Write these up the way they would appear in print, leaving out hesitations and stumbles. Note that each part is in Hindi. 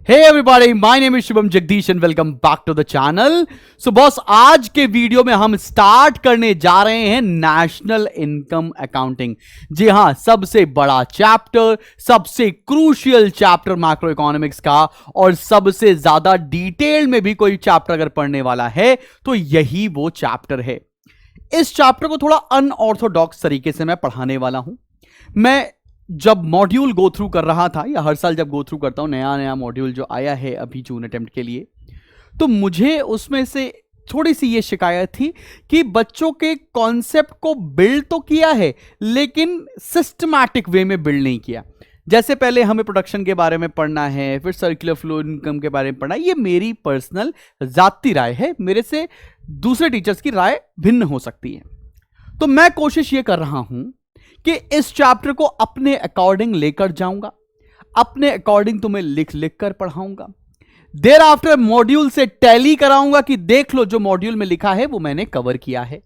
Hey everybody, my name is Shubham Jagdish and welcome back to the channel. So boss, आज के वीडियो में हम स्टार्ट करने जा रहे हैं नेशनल इनकम अकाउंटिंग। जी हाँ, सबसे बड़ा चैप्टर, सबसे क्रूशियल चैप्टर मैक्रो इकोनॉमिक्स का, और सबसे ज्यादा डिटेल में भी कोई चैप्टर अगर पढ़ने वाला है तो यही वो चैप्टर है। इस चैप्टर को थोड़ा अनऑर्थोडॉक्स तरीके से मैं पढ़ाने वाला हूं। मैं जब मॉड्यूल गो थ्रू कर रहा था, या हर साल जब गो थ्रू करता हूं नया नया मॉड्यूल जो आया है अभी जून अटेम्प्ट के लिए, तो मुझे उसमें से थोड़ी सी ये शिकायत थी कि बच्चों के कॉन्सेप्ट को बिल्ड तो किया है लेकिन सिस्टमैटिक वे में बिल्ड नहीं किया। जैसे पहले हमें प्रोडक्शन के बारे में पढ़ना है, फिर सर्कुलर फ्लो इनकम के बारे में पढ़ना है। ये मेरी पर्सनल जाती राय है, मेरे से दूसरे टीचर्स की राय भिन्न हो सकती है। तो मैं कोशिश ये कर रहा हूं कि इस चैप्टर को अपने अकॉर्डिंग लेकर जाऊंगा, अपने अकॉर्डिंग तुम्हें लिख लिख कर पढ़ाऊंगा। देर आफ्टर मॉड्यूल से टैली कराऊंगा कि देख लो जो मॉड्यूल में लिखा है वो मैंने कवर किया है,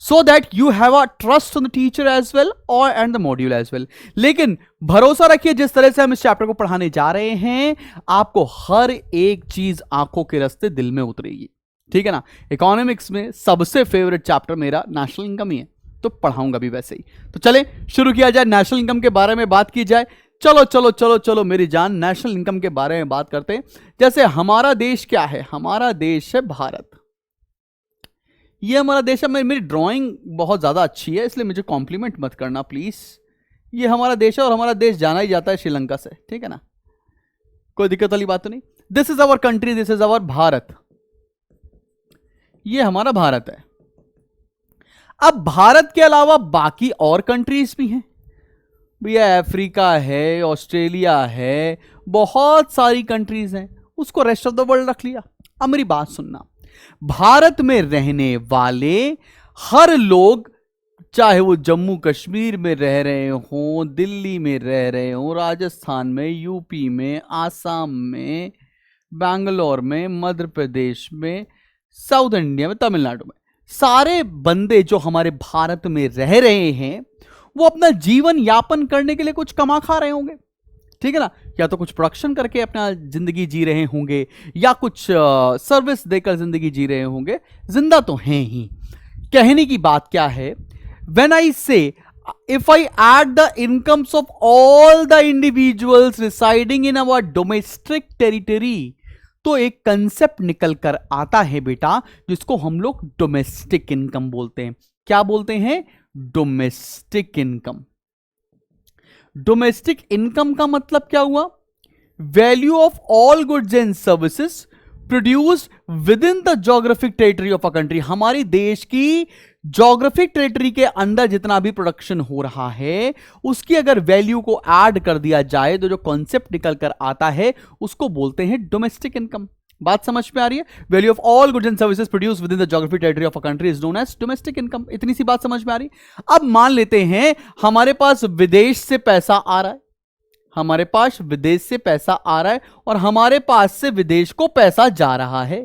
so that you have a trust on the teacher as well और and the module as well. लेकिन भरोसा रखिए, जिस तरह से हम इस चैप्टर को पढ़ाने जा रहे हैं, आपको हर एक चीज आंखों के रास्ते दिल में उतरेगी। ठीक है ना। इकोनॉमिक्स में सबसे फेवरेट चैप्टर मेरा नेशनल इनकम ही है, तो पढ़ाऊंगा भी वैसे ही। तो चले शुरू किया जाए, नेशनल इनकम के बारे में बात की जाए। चलो चलो चलो चलो मेरी जान, नेशनल इनकम के बारे में बात करते हैं। जैसे हमारा देश क्या है? हमारा देश है भारत। ये हमारा देश है। मेरी ड्राइंग बहुत ज्यादा अच्छी है, इसलिए मुझे कॉम्प्लीमेंट मत करना प्लीज। ये हमारा देश है और हमारा देश जाना ही जाता है श्रीलंका से, ठीक है ना, कोई दिक्कत वाली बात तो नहीं। This is our country, this is our Bharat. ये हमारा भारत है। अब भारत के अलावा बाकी और कंट्रीज भी हैं भैया, अफ्रीका है, ऑस्ट्रेलिया है, बहुत सारी कंट्रीज हैं, उसको रेस्ट ऑफ द वर्ल्ड रख लिया। अब मेरी बात सुनना, भारत में रहने वाले हर लोग, चाहे वो जम्मू कश्मीर में रह रहे हों, दिल्ली में रह रहे हों, राजस्थान में, यूपी में, आसाम में, बैंगलोर में, मध्य प्रदेश में, साउथ इंडिया में, तमिलनाडु में, सारे बंदे जो हमारे भारत में रह रहे हैं वो अपना जीवन यापन करने के लिए कुछ कमा खा रहे होंगे, ठीक है ना। या तो कुछ प्रोडक्शन करके अपना जिंदगी जी रहे होंगे, या कुछ सर्विस देकर जिंदगी जी रहे होंगे। जिंदा तो हैं ही। कहने की बात क्या है, when I say if I add the incomes of all the individuals residing in our domestic territory, तो एक कंसेप्ट निकल कर आता है बेटा, जिसको हम लोग डोमेस्टिक इनकम बोलते हैं। क्या बोलते हैं? Domestic income. डोमेस्टिक इनकम का मतलब क्या हुआ? Value of all goods and services produced within the geographic territory of a country. हमारी देश की ज्योग्राफिक टेरिटरी के अंदर जितना भी प्रोडक्शन हो रहा है, उसकी अगर वैल्यू को ऐड कर दिया जाए तो जो कॉन्सेप्ट निकल कर आता है उसको बोलते हैं डोमेस्टिक इनकम। बात समझ में आ रही है? Value of all goods and services produced within the geographic territory of a country is known as domestic income. इतनी सी बात समझ में आ रही? अब मान लेते हैं हमारे पास विदेश से पैसा आ रहा है, हमारे पास विदेश से पैसा आ रहा है, और हमारे पास से विदेश को पैसा जा रहा है।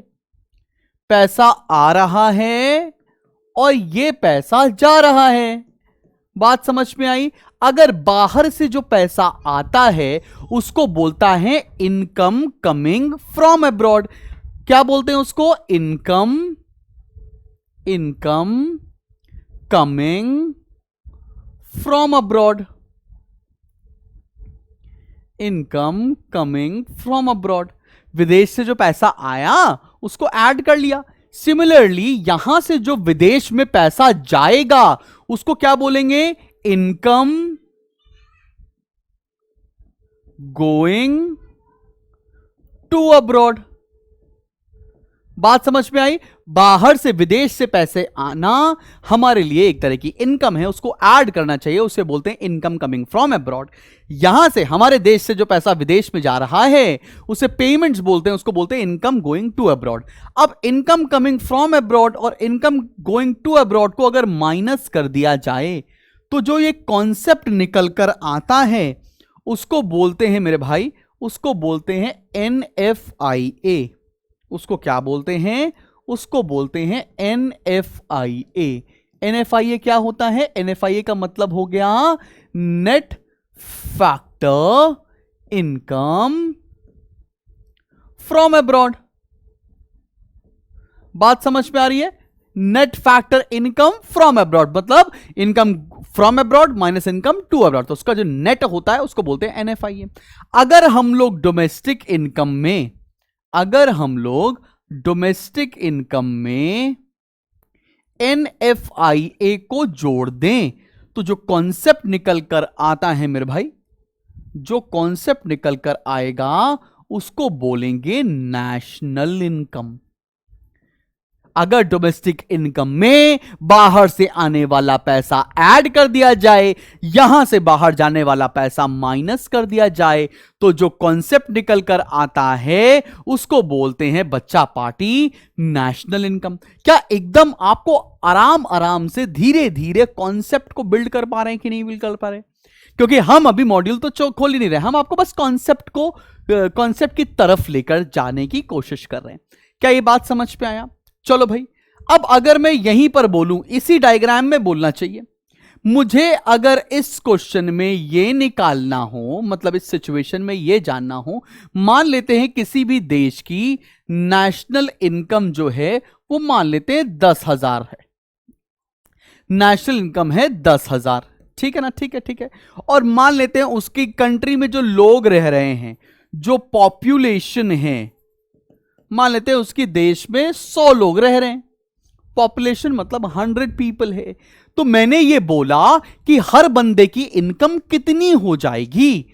पैसा आ रहा है और ये पैसा जा रहा है। बात समझ में आई? अगर बाहर से जो पैसा आता है उसको बोलता है इनकम कमिंग फ्रॉम अब्रॉड। क्या बोलते हैं उसको? Income coming from abroad. Income coming from abroad. विदेश से जो पैसा आया उसको ऐड कर लिया। सिमिलरली यहां से जो विदेश में पैसा जाएगा उसको क्या बोलेंगे? Income going to abroad. बात समझ में आई? बाहर से विदेश से पैसे आना हमारे लिए एक तरह की इनकम है, उसको ऐड करना चाहिए, उसे बोलते हैं इनकम कमिंग फ्रॉम अब्रॉड। यहां से हमारे देश से जो पैसा विदेश में जा रहा है उसे पेमेंट्स बोलते हैं, उसको बोलते हैं इनकम गोइंग टू अब्रॉड। अब इनकम कमिंग फ्रॉम अब्रॉड और इनकम गोइंग टू अब्रॉड को अगर माइनस कर दिया जाए तो जो ये कॉन्सेप्ट निकल कर आता है उसको बोलते हैं मेरे भाई, उसको बोलते हैं NFIA। उसको क्या बोलते हैं? उसको बोलते हैं NFIA। NFIA क्या होता है? NFIA का मतलब हो गया net factor income from abroad. बात समझ में आ रही है? Net factor income from abroad मतलब income from abroad minus income to abroad, तो उसका जो नेट होता है उसको बोलते हैं एनएफआईए। अगर हम लोग डोमेस्टिक इनकम में एनएफआईए को जोड़ दें तो जो कॉन्सेप्ट निकल कर आता है मेरे भाई, जो कॉन्सेप्ट निकल कर आएगा उसको बोलेंगे नेशनल इनकम। अगर डोमेस्टिक इनकम में बाहर से आने वाला पैसा ऐड कर दिया जाए, यहां से बाहर जाने वाला पैसा माइनस कर दिया जाए, तो जो कॉन्सेप्ट निकल कर आता है उसको बोलते हैं बच्चा पार्टी नेशनल इनकम। क्या एकदम आपको आराम आराम से धीरे धीरे कॉन्सेप्ट को बिल्ड कर पा रहे हैं कि नहीं बिल्ड कर पा रहे? क्योंकि हम अभी मॉड्यूल तो खोल ही नहीं रहे, हम आपको बस कॉन्सेप्ट की तरफ लेकर जाने की कोशिश कर रहे हैं। क्या ये बात समझ पे आया? चलो भाई, अब अगर मैं यहीं पर बोलूं, इसी डायग्राम में बोलना चाहिए मुझे, अगर इस क्वेश्चन में ये निकालना हो, मतलब इस सिचुएशन में ये जानना हो, मान लेते हैं किसी भी देश की नेशनल इनकम जो है वो मान लेते हैं 10,000 है, नेशनल इनकम है 10,000, ठीक है ना? ठीक है। और मान लेते हैं उसकी कंट्री में जो लोग रह रहे हैं, जो पॉपुलेशन है, मान लेते हैं उसकी देश में 100 लोग रह रहे हैं, पॉपुलेशन मतलब 100 पीपल है। तो मैंने ये बोला कि हर बंदे की इनकम कितनी हो जाएगी,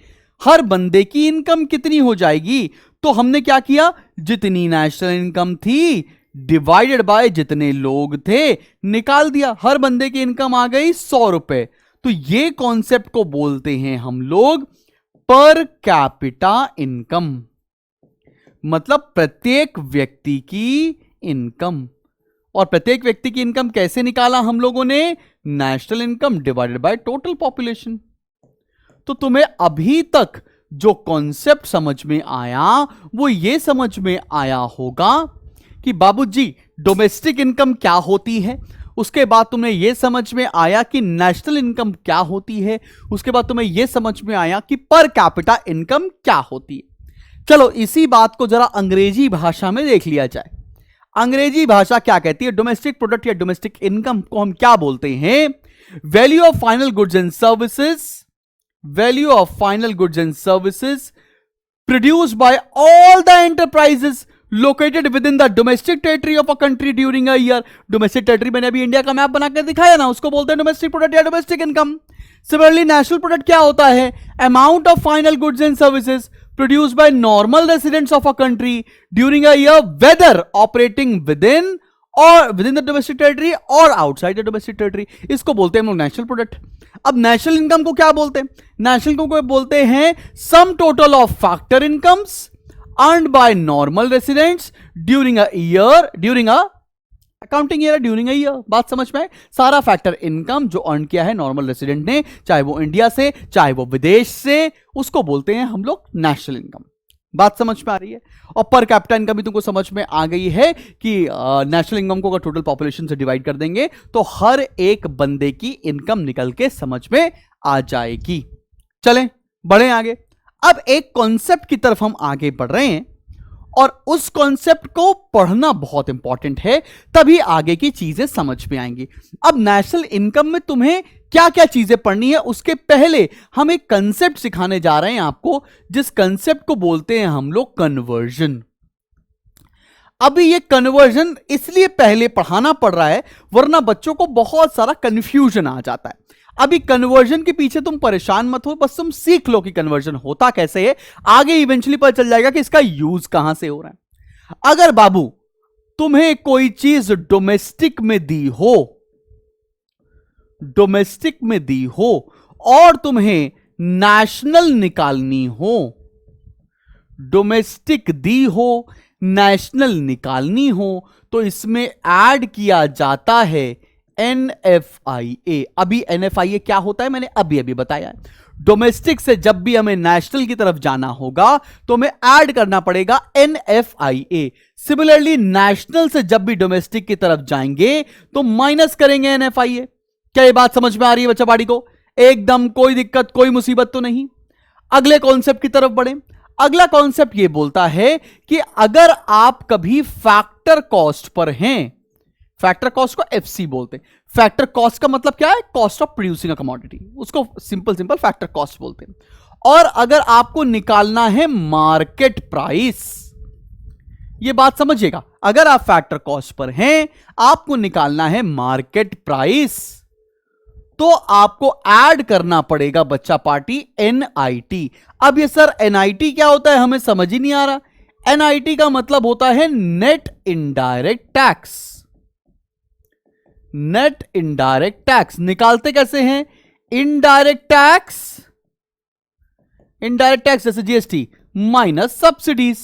हर बंदे की इनकम कितनी हो जाएगी। तो हमने क्या किया, जितनी नेशनल इनकम थी डिवाइडेड बाय जितने लोग थे निकाल दिया, हर बंदे की इनकम आ गई 100 रुपए। तो ये कॉन्सेप्ट को बोलते हैं हम लोग पर कैपिटा इनकम, मतलब प्रत्येक व्यक्ति की इनकम। और प्रत्येक व्यक्ति की इनकम कैसे निकाला हम लोगों ने? National income divided by total population. तो तुम्हें अभी तक जो कॉन्सेप्ट समझ में आया वो ये समझ में आया होगा कि बाबूजी डोमेस्टिक इनकम क्या होती है, उसके बाद तुम्हें यह समझ में आया कि नेशनल इनकम क्या होती है, उसके बाद तुम्हें यह समझ में आया कि पर कैपिटा इनकम क्या होती है। चलो इसी बात को जरा अंग्रेजी भाषा में देख लिया जाए। अंग्रेजी भाषा क्या कहती है? डोमेस्टिक प्रोडक्ट या डोमेस्टिक इनकम को हम क्या बोलते हैं? Value of final goods and services, value of final goods and services produced by all the enterprises located with in the domestic territory of a country during a year. Domestic territory मैंने अभी इंडिया का मैप बनाकर दिखाया ना, उसको बोलते हैं डोमेस्टिक प्रोडक्ट या domestic income. Similarly national product क्या होता है? Amount of final goods and services produced by normal residents of a country during a year, whether operating within the domestic territory or outside the domestic territory। इसको बोलते हैं हम लोग नेशनल प्रोडक्ट। अब नेशनल इनकम को क्या बोलते हैं? नेशनल इनकम को बोलते हैं sum total of factor incomes earned by normal residents during a accounting year, during a year. बात समझ में? सारा फैक्टर इनकम जो अर्न किया है नॉर्मल रेसिडेंट ने, चाहे वो इंडिया से चाहे वो विदेश से, उसको बोलते हैं हम लोग नेशनल इनकम। बात समझ में आ रही है? और पर कैपिटा इनकम भी तुमको समझ में आ गई है कि नेशनल इनकम को अगर टोटल पॉपुलेशन से डिवाइड कर देंगे तो हर एक बंदे की इनकम निकल के समझ में आ जाएगी। चलें बढ़े आगे। अब एक कॉन्सेप्ट की तरफ हम आगे बढ़ रहे हैं और उस कॉन्सेप्ट को पढ़ना बहुत इंपॉर्टेंट है, तभी आगे की चीजें समझ में आएंगी। अब नेशनल इनकम में तुम्हें क्या क्या चीजें पढ़नी है, उसके पहले हम एक कंसेप्ट सिखाने जा रहे हैं आपको, जिस कंसेप्ट को बोलते हैं हम लोग कन्वर्जन। अभी ये कन्वर्जन इसलिए पहले पढ़ाना पड़ रहा है वरना बच्चों को बहुत सारा कंफ्यूजन आ जाता है। अभी कन्वर्जन के पीछे तुम परेशान मत हो, बस तुम सीख लो कि कन्वर्जन होता कैसे है, आगे इवेंचुअली पता चल जाएगा कि इसका यूज कहां से हो रहा है। अगर बाबू तुम्हें कोई चीज डोमेस्टिक में दी हो और तुम्हें नेशनल निकालनी हो, डोमेस्टिक दी हो नेशनल निकालनी हो, तो इसमें ऐड किया जाता है NFIA। अभी NFIA क्या होता है मैंने अभी बताया है। डोमेस्टिक से जब भी हमें नेशनल की तरफ जाना होगा तो हमें ऐड करना पड़ेगा NFIA। सिमिलरली नेशनल से जब भी डोमेस्टिक की तरफ जाएंगे तो माइनस करेंगे NFIA। क्या ये बात समझ में आ रही है बच्चा बाड़ी को? एकदम कोई दिक्कत कोई मुसीबत तो नहीं। अगले कॉन्सेप्ट की तरफ बढ़े। अगला कॉन्सेप्ट यह बोलता है कि अगर आप कभी फैक्टर कॉस्ट पर हैं, फैक्टर कॉस्ट को एफसी बोलते हैं। फैक्टर कॉस्ट का मतलब क्या है? Cost of producing a commodity, उसको सिंपल फैक्टर कॉस्ट बोलते हैं। और अगर आपको निकालना है मार्केट प्राइस, यह बात समझिएगा, अगर आप फैक्टर कॉस्ट पर हैं, आपको निकालना है मार्केट प्राइस, तो आपको ऐड करना पड़ेगा बच्चा पार्टी एनआईटी। अब ये सर एनआईटी क्या होता है, हमें समझ ही नहीं आ रहा। एनआईटी का मतलब होता है net indirect tax. Net indirect tax निकालते कैसे हैं? इनडायरेक्ट टैक्स, इनडायरेक्ट टैक्स जैसे GST minus subsidies,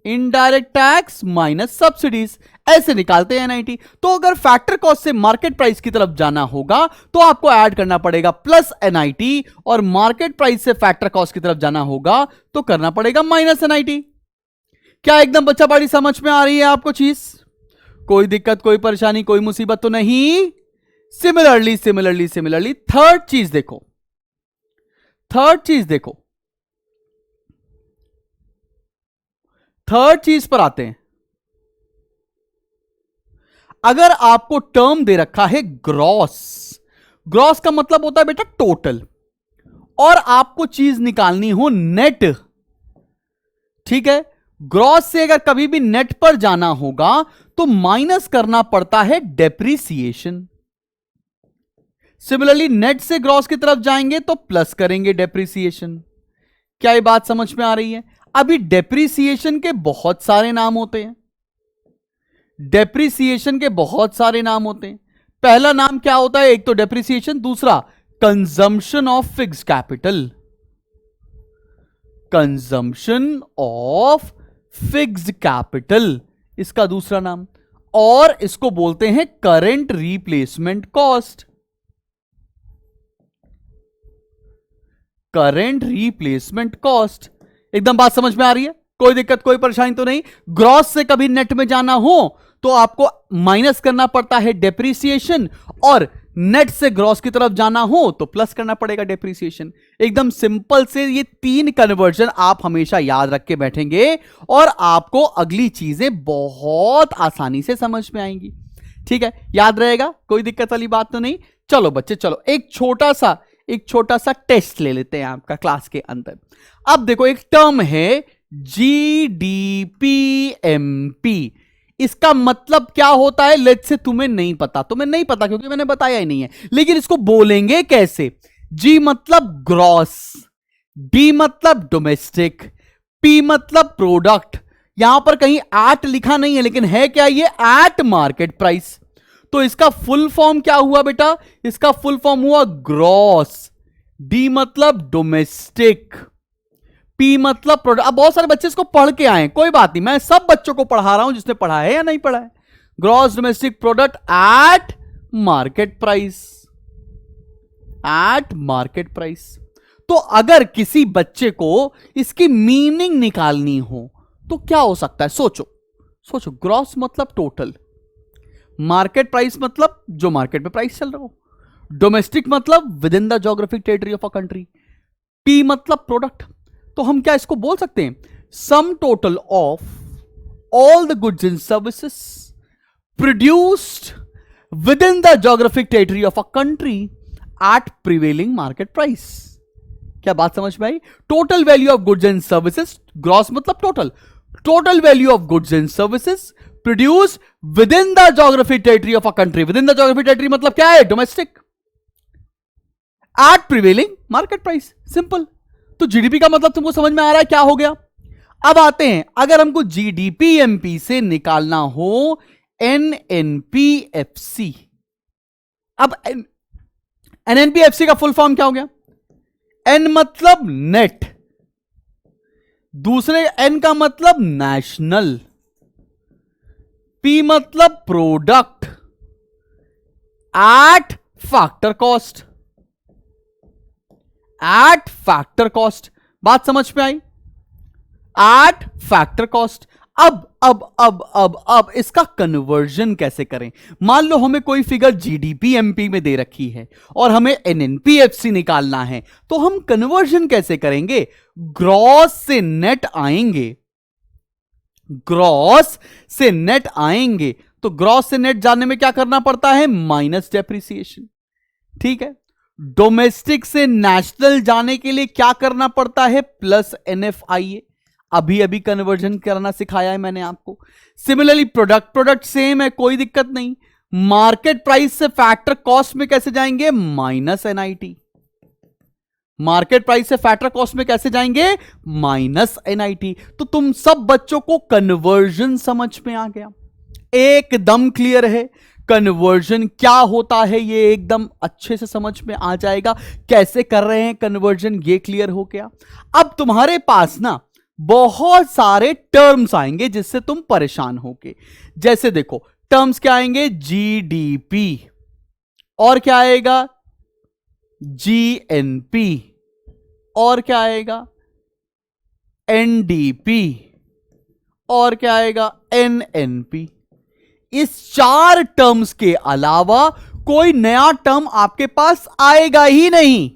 indirect tax minus subsidies, ऐसे निकालते हैं एनआईटी। तो अगर फैक्टर कॉस्ट से मार्केट प्राइस की तरफ जाना होगा तो आपको ऐड करना पड़ेगा प्लस एनआईटी, और मार्केट प्राइस से फैक्टर कॉस्ट की तरफ जाना होगा तो करना पड़ेगा माइनस एनआईटी। क्या एकदम बच्चा बाड़ी समझ में आ रही है आपको चीज? कोई दिक्कत, कोई परेशानी, कोई मुसीबत तो नहीं? सिमिलरली थर्ड चीज देखो, थर्ड चीज पर आते हैं। अगर आपको टर्म दे रखा है ग्रॉस, ग्रॉस का मतलब होता है बेटा टोटल, और आपको चीज निकालनी हो नेट, ठीक है? ग्रॉस से अगर कभी भी नेट पर जाना होगा तो माइनस करना पड़ता है डेप्रीसिएशन। सिमिलरली नेट से ग्रॉस की तरफ जाएंगे तो प्लस करेंगे डेप्रीसिएशन। क्या ये बात समझ में आ रही है? अभी डेप्रीसिएशन के बहुत सारे नाम होते हैं, डेप्रीसिएशन के बहुत सारे नाम होते हैं। पहला नाम क्या होता है? एक तो डेप्रीसिएशन, दूसरा consumption of fixed capital, consumption of fixed capital इसका दूसरा नाम, और इसको बोलते हैं current replacement cost, current replacement cost. एकदम बात समझ में आ रही है? कोई दिक्कत, कोई परेशानी तो नहीं? ग्रॉस से कभी नेट में जाना हो तो आपको माइनस करना पड़ता है डेप्रीसिएशन, और नेट से ग्रॉस की तरफ जाना हो तो प्लस करना पड़ेगा डेप्रीसिएशन। एकदम सिंपल से ये तीन कन्वर्जन आप हमेशा याद रख के बैठेंगे और आपको अगली चीजें बहुत आसानी से समझ में आएंगी। ठीक है, याद रहेगा, कोई दिक्कत वाली बात तो नहीं? चलो बच्चे, चलो एक छोटा सा टेस्ट ले लेते हैं आपका क्लास के अंदर। अब देखो, एक टर्म है जीडीपीएमपी, इसका मतलब क्या होता है? लेट्स से तुम्हें नहीं पता क्योंकि मैंने बताया ही नहीं है, लेकिन इसको बोलेंगे कैसे? जी मतलब ग्रॉस, डी मतलब डोमेस्टिक, पी मतलब प्रोडक्ट। यहां पर कहीं एट लिखा नहीं है, लेकिन है क्या ये? Eight market price. तो इसका फुल फॉर्म क्या हुआ बेटा? इसका फुल फॉर्म हुआ ग्रॉस, डी मतलब डोमेस्टिक, पी मतलब प्रोडक्ट। अब बहुत सारे बच्चे इसको पढ़ के आए, कोई बात नहीं, मैं सब बच्चों को पढ़ा रहा हूं जिसने पढ़ा है या नहीं पढ़ा है। Gross domestic product at market price, eight market price. तो अगर किसी बच्चे को इसकी मीनिंग निकालनी हो तो क्या हो सकता है? सोचो, ग्रॉस मतलब टोटल, मार्केट प्राइस मतलब जो मार्केट में प्राइस चल रहा हो, डोमेस्टिक मतलब within the geographic territory of a country, P मतलब प्रोडक्ट। तो हम क्या इसको बोल सकते हैं? Sum total of all the goods and services produced within the geographic territory of a country at prevailing market price. क्या बात समझ में आई? Total value of goods and services, gross मतलब total value of goods and services produce within the geographic territory of a country. Within the geographic territory मतलब क्या है? Domestic, at prevailing market price. Simple. तो जीडीपी का मतलब तुमको समझ में आ रहा है क्या हो गया? अब आते हैं, अगर हमको जीडीपीएमपी से निकालना हो एनएनपीएफसी। अब एनएनपीएफसी का फुल फॉर्म क्या हो गया? एन मतलब नेट, दूसरे एन का मतलब नेशनल, पी मतलब product, eight factor cost, eight factor cost. बात समझ में आई? Eight factor cost. अब अब इसका कन्वर्जन कैसे करें? मान लो हमें कोई फिगर जीडीपी एमपी में दे रखी है और हमें एनएनपीएफसी निकालना है, तो हम कन्वर्जन कैसे करेंगे? ग्रॉस से नेट आएंगे, ग्रॉस से नेट आएंगे, तो ग्रॉस से नेट जाने में क्या करना पड़ता है? Minus depreciation. ठीक है, डोमेस्टिक से नेशनल जाने के लिए क्या करना पड़ता है? Plus NFIA. अभी अभी कन्वर्जन करना सिखाया है मैंने आपको। सिमिलरली प्रोडक्ट सेम है, कोई दिक्कत नहीं। मार्केट प्राइस से फैक्टर कॉस्ट में कैसे जाएंगे? Minus NIT. मार्केट प्राइस से फैक्टर कॉस्ट में कैसे जाएंगे? Minus NIT. तो तुम सब बच्चों को कन्वर्जन समझ में आ गया, एकदम क्लियर है। कन्वर्जन क्या होता है ये एकदम अच्छे से समझ में आ जाएगा। कैसे कर रहे हैं कन्वर्जन, ये क्लियर हो गया। अब तुम्हारे पास ना बहुत सारे टर्म्स आएंगे जिससे तुम परेशान होगे। जैसे देखो, टर्म्स क्या आएंगे? जीडीपी, और क्या आएगा? जीएनपी, और क्या आएगा? एनडीपी, और क्या आएगा? एनएनपी। इस 4 टर्म्स के अलावा कोई नया टर्म आपके पास आएगा ही नहीं।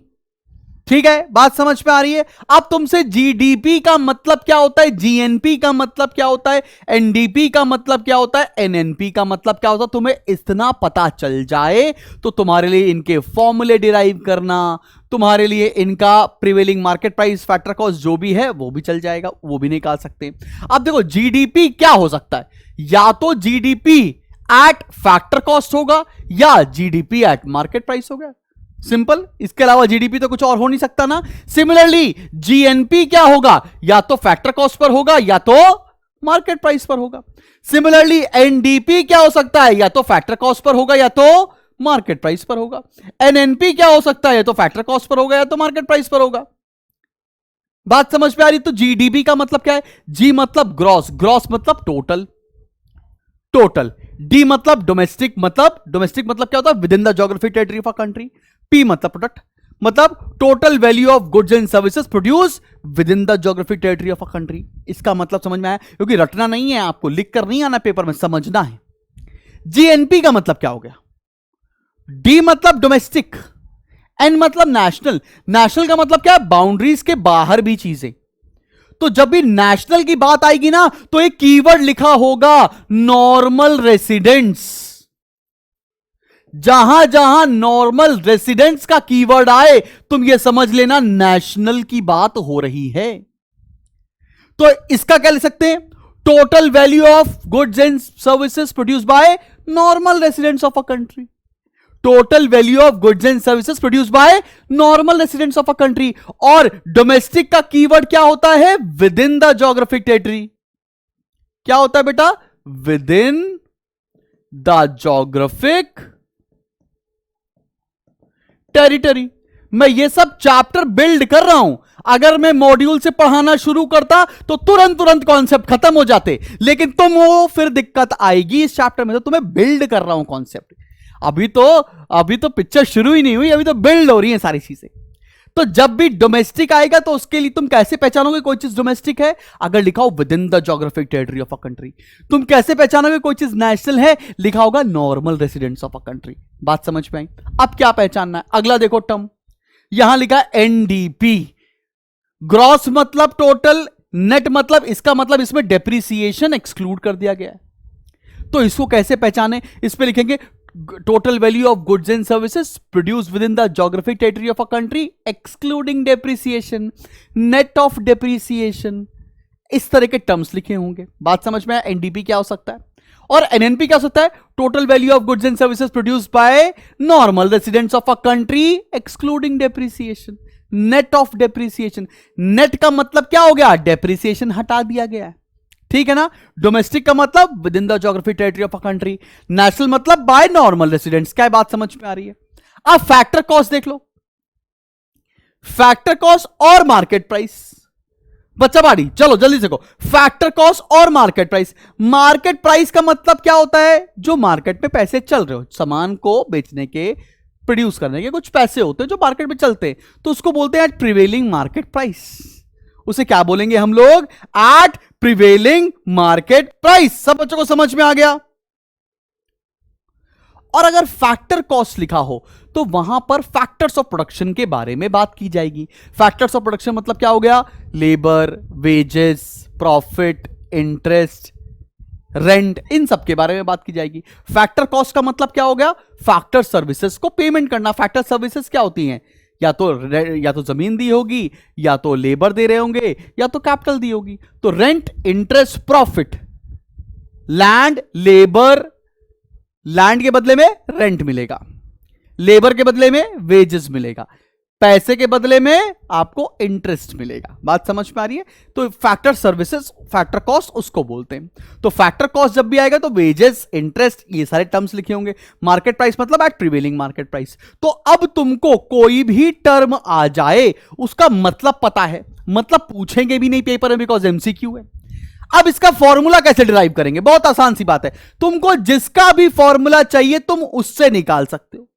ठीक है, बात समझ में आ रही है? अब तुमसे जीडीपी का मतलब क्या होता है, जीएनपी का मतलब क्या होता है, एनडीपी का मतलब क्या होता है, एनएनपी का मतलब क्या होता है, तुम्हें इतना पता चल जाए तो तुम्हारे लिए इनके फॉर्मूले डिराइव करना, तुम्हारे लिए इनका prevailing market price, factor cost जो भी है वो भी चल जाएगा, वो भी निकाल सकते हैं। अब देखो, जीडीपी क्या हो सकता है? या तो जीडीपी एट फैक्टर कॉस्ट होगा या जीडीपी एट मार्केट प्राइस होगा। सिंपल, इसके अलावा जीडीपी तो कुछ और हो नहीं सकता ना। सिमिलरली जीएनपी क्या होगा? या तो फैक्टर कॉस्ट पर होगा या तो मार्केट प्राइस पर होगा। सिमिलरली एनडीपी क्या हो सकता है? या तो फैक्टर कॉस्ट पर होगा या तो मार्केट प्राइस पर होगा। एनएनपी क्या हो सकता है? या तो फैक्टर कॉस्ट पर होगा या तो मार्केट प्राइस पर होगा। बात समझ में आ रही? तो जीडीपी का मतलब क्या है? जी मतलब ग्रॉस, ग्रॉस मतलब टोटल, टोटल। डी मतलब डोमेस्टिक, मतलब डोमेस्टिक मतलब क्या होता है? With in the geographic territory of a country. P मतलब प्रोडक्ट, मतलब total value of goods and services produce within the geographic territory of a country. इसका मतलब समझ में आया? क्योंकि रटना नहीं है आपको, लिख कर नहीं आना पेपर में, समझना है। जीएनपी का मतलब क्या हो गया? डी मतलब डोमेस्टिक, एन मतलब नेशनल। नेशनल का मतलब क्या है? बाउंड्रीज के बाहर भी चीजें। तो जब भी नेशनल की बात आएगी ना, तो एक कीवर्ड लिखा होगा नॉर्मल रेसिडेंट्स। जहां जहां नॉर्मल रेसिडेंट्स का कीवर्ड आए, तुम यह समझ लेना नेशनल की बात हो रही है। तो इसका क्या लिख सकते हैं? Total value of goods and services produce by normal residents of a country. Total value of goods and services produce by normal residents of a country. और डोमेस्टिक का कीवर्ड क्या होता है? With in the geographic territory. क्या होता है बेटा? With in the geographic territory. मैं ये सब चैप्टर बिल्ड कर रहा हूं। अगर मैं मॉड्यूल से पढ़ाना शुरू करता तो तुरंत तुरंत कॉन्सेप्ट खत्म हो जाते, लेकिन तुम वो फिर दिक्कत आएगी इस चैप्टर में। तो तुम्हें बिल्ड कर रहा हूं कॉन्सेप्ट। अभी तो पिक्चर शुरू ही नहीं हुई, अभी तो बिल्ड हो रही है सारी चीजें। तो जब भी डोमेस्टिक आएगा तो उसके लिए तुम कैसे पहचानोगे कोई चीज डोमेस्टिक है? अगर लिखा हो with in the geographic territory of a country. तुम कैसे पहचानोगे कोई चीज नेशनल है? लिखा होगा normal residents of a country. बात समझ में आई? अब क्या पहचानना है? अगला देखो टर्म, यहां लिखा है एनडीपी। ग्रॉस मतलब टोटल, नेट मतलब, इसका मतलब इसमें डेप्रिसिएशन एक्सक्लूड कर दिया गया है। तो इसको कैसे पहचाने? इस पे लिखेंगे total value of goods and services produced within the geographic territory of a country excluding depreciation, net of depreciation। इस तरह के टर्म्स लिखे होंगे। बात समझ में आया? एनडीपी क्या हो सकता है और एनएनपी क्या हो सकता है? Total value of goods and services produced by normal residents of a country excluding depreciation, net of depreciation. Net का मतलब क्या हो गया? डेप्रिसिएशन हटा दिया गया है। ठीक है ना? डोमेस्टिक का मतलब within the geographic territory of a country. National मतलब बाय नॉर्मल रेसिडेंट्स। क्या बात समझ में आ रही है? अब फैक्टर कॉस्ट देख लो। फैक्टर कॉस्ट और मार्केट प्राइस। बच्चा बाड़ी, चलो जल्दी से को। फैक्टर कॉस्ट और मार्केट प्राइस। मार्केट प्राइस का मतलब क्या होता है? जो मार्केट में पैसे चल रहे हो, सामान को बेचने के, प्रोड्यूस करने के कुछ पैसे होते हैं जो मार्केट में चलते हैं, तो उसको बोलते हैं एट प्रिवेलिंग मार्केट प्राइस। उसे क्या बोलेंगे हम लोग? At prevailing market price. सब बच्चों को समझ में आ गया। और अगर फैक्टर कॉस्ट लिखा हो तो वहां पर फैक्टर्स ऑफ प्रोडक्शन के बारे में बात की जाएगी। फैक्टर्स ऑफ प्रोडक्शन मतलब क्या हो गया? Labour, wages, profit, interest, rent, इन सब के बारे में बात की जाएगी। फैक्टर कॉस्ट का मतलब क्या हो गया? फैक्टर सर्विसेज को पेमेंट करना। फैक्टर सर्विसेज क्या होती हैं? या तो जमीन दी होगी, या तो लेबर दे रहे होंगे, या तो कैपिटल दी होगी। तो rent, interest, profit, land, labour, land के बदले में रेंट मिलेगा, लेबर के बदले में वेजेस मिलेगा, पैसे के बदले में आपको इंटरेस्ट मिलेगा। बात समझ में आ रही है? तो फैक्टर सर्विसेज, फैक्टर कॉस्ट उसको बोलते हैं। तो फैक्टर कॉस्ट जब भी आएगा तो वेजेस, इंटरेस्ट, ये सारे टर्म्स लिखे होंगे। मार्केट प्राइस मतलब एट प्रिवेलिंग मार्केट प्राइस। तो अब तुमको कोई भी टर्म आ जाए उसका मतलब पता है, मतलब पूछेंगे भी नहीं पेपर में, बिकॉज एमसीक्यू है। अब इसका फॉर्मूला कैसे डिराइव करेंगे? बहुत आसान सी बात है। तुमको जिसका भी फॉर्मूला चाहिए तुम उससे निकाल सकते हो।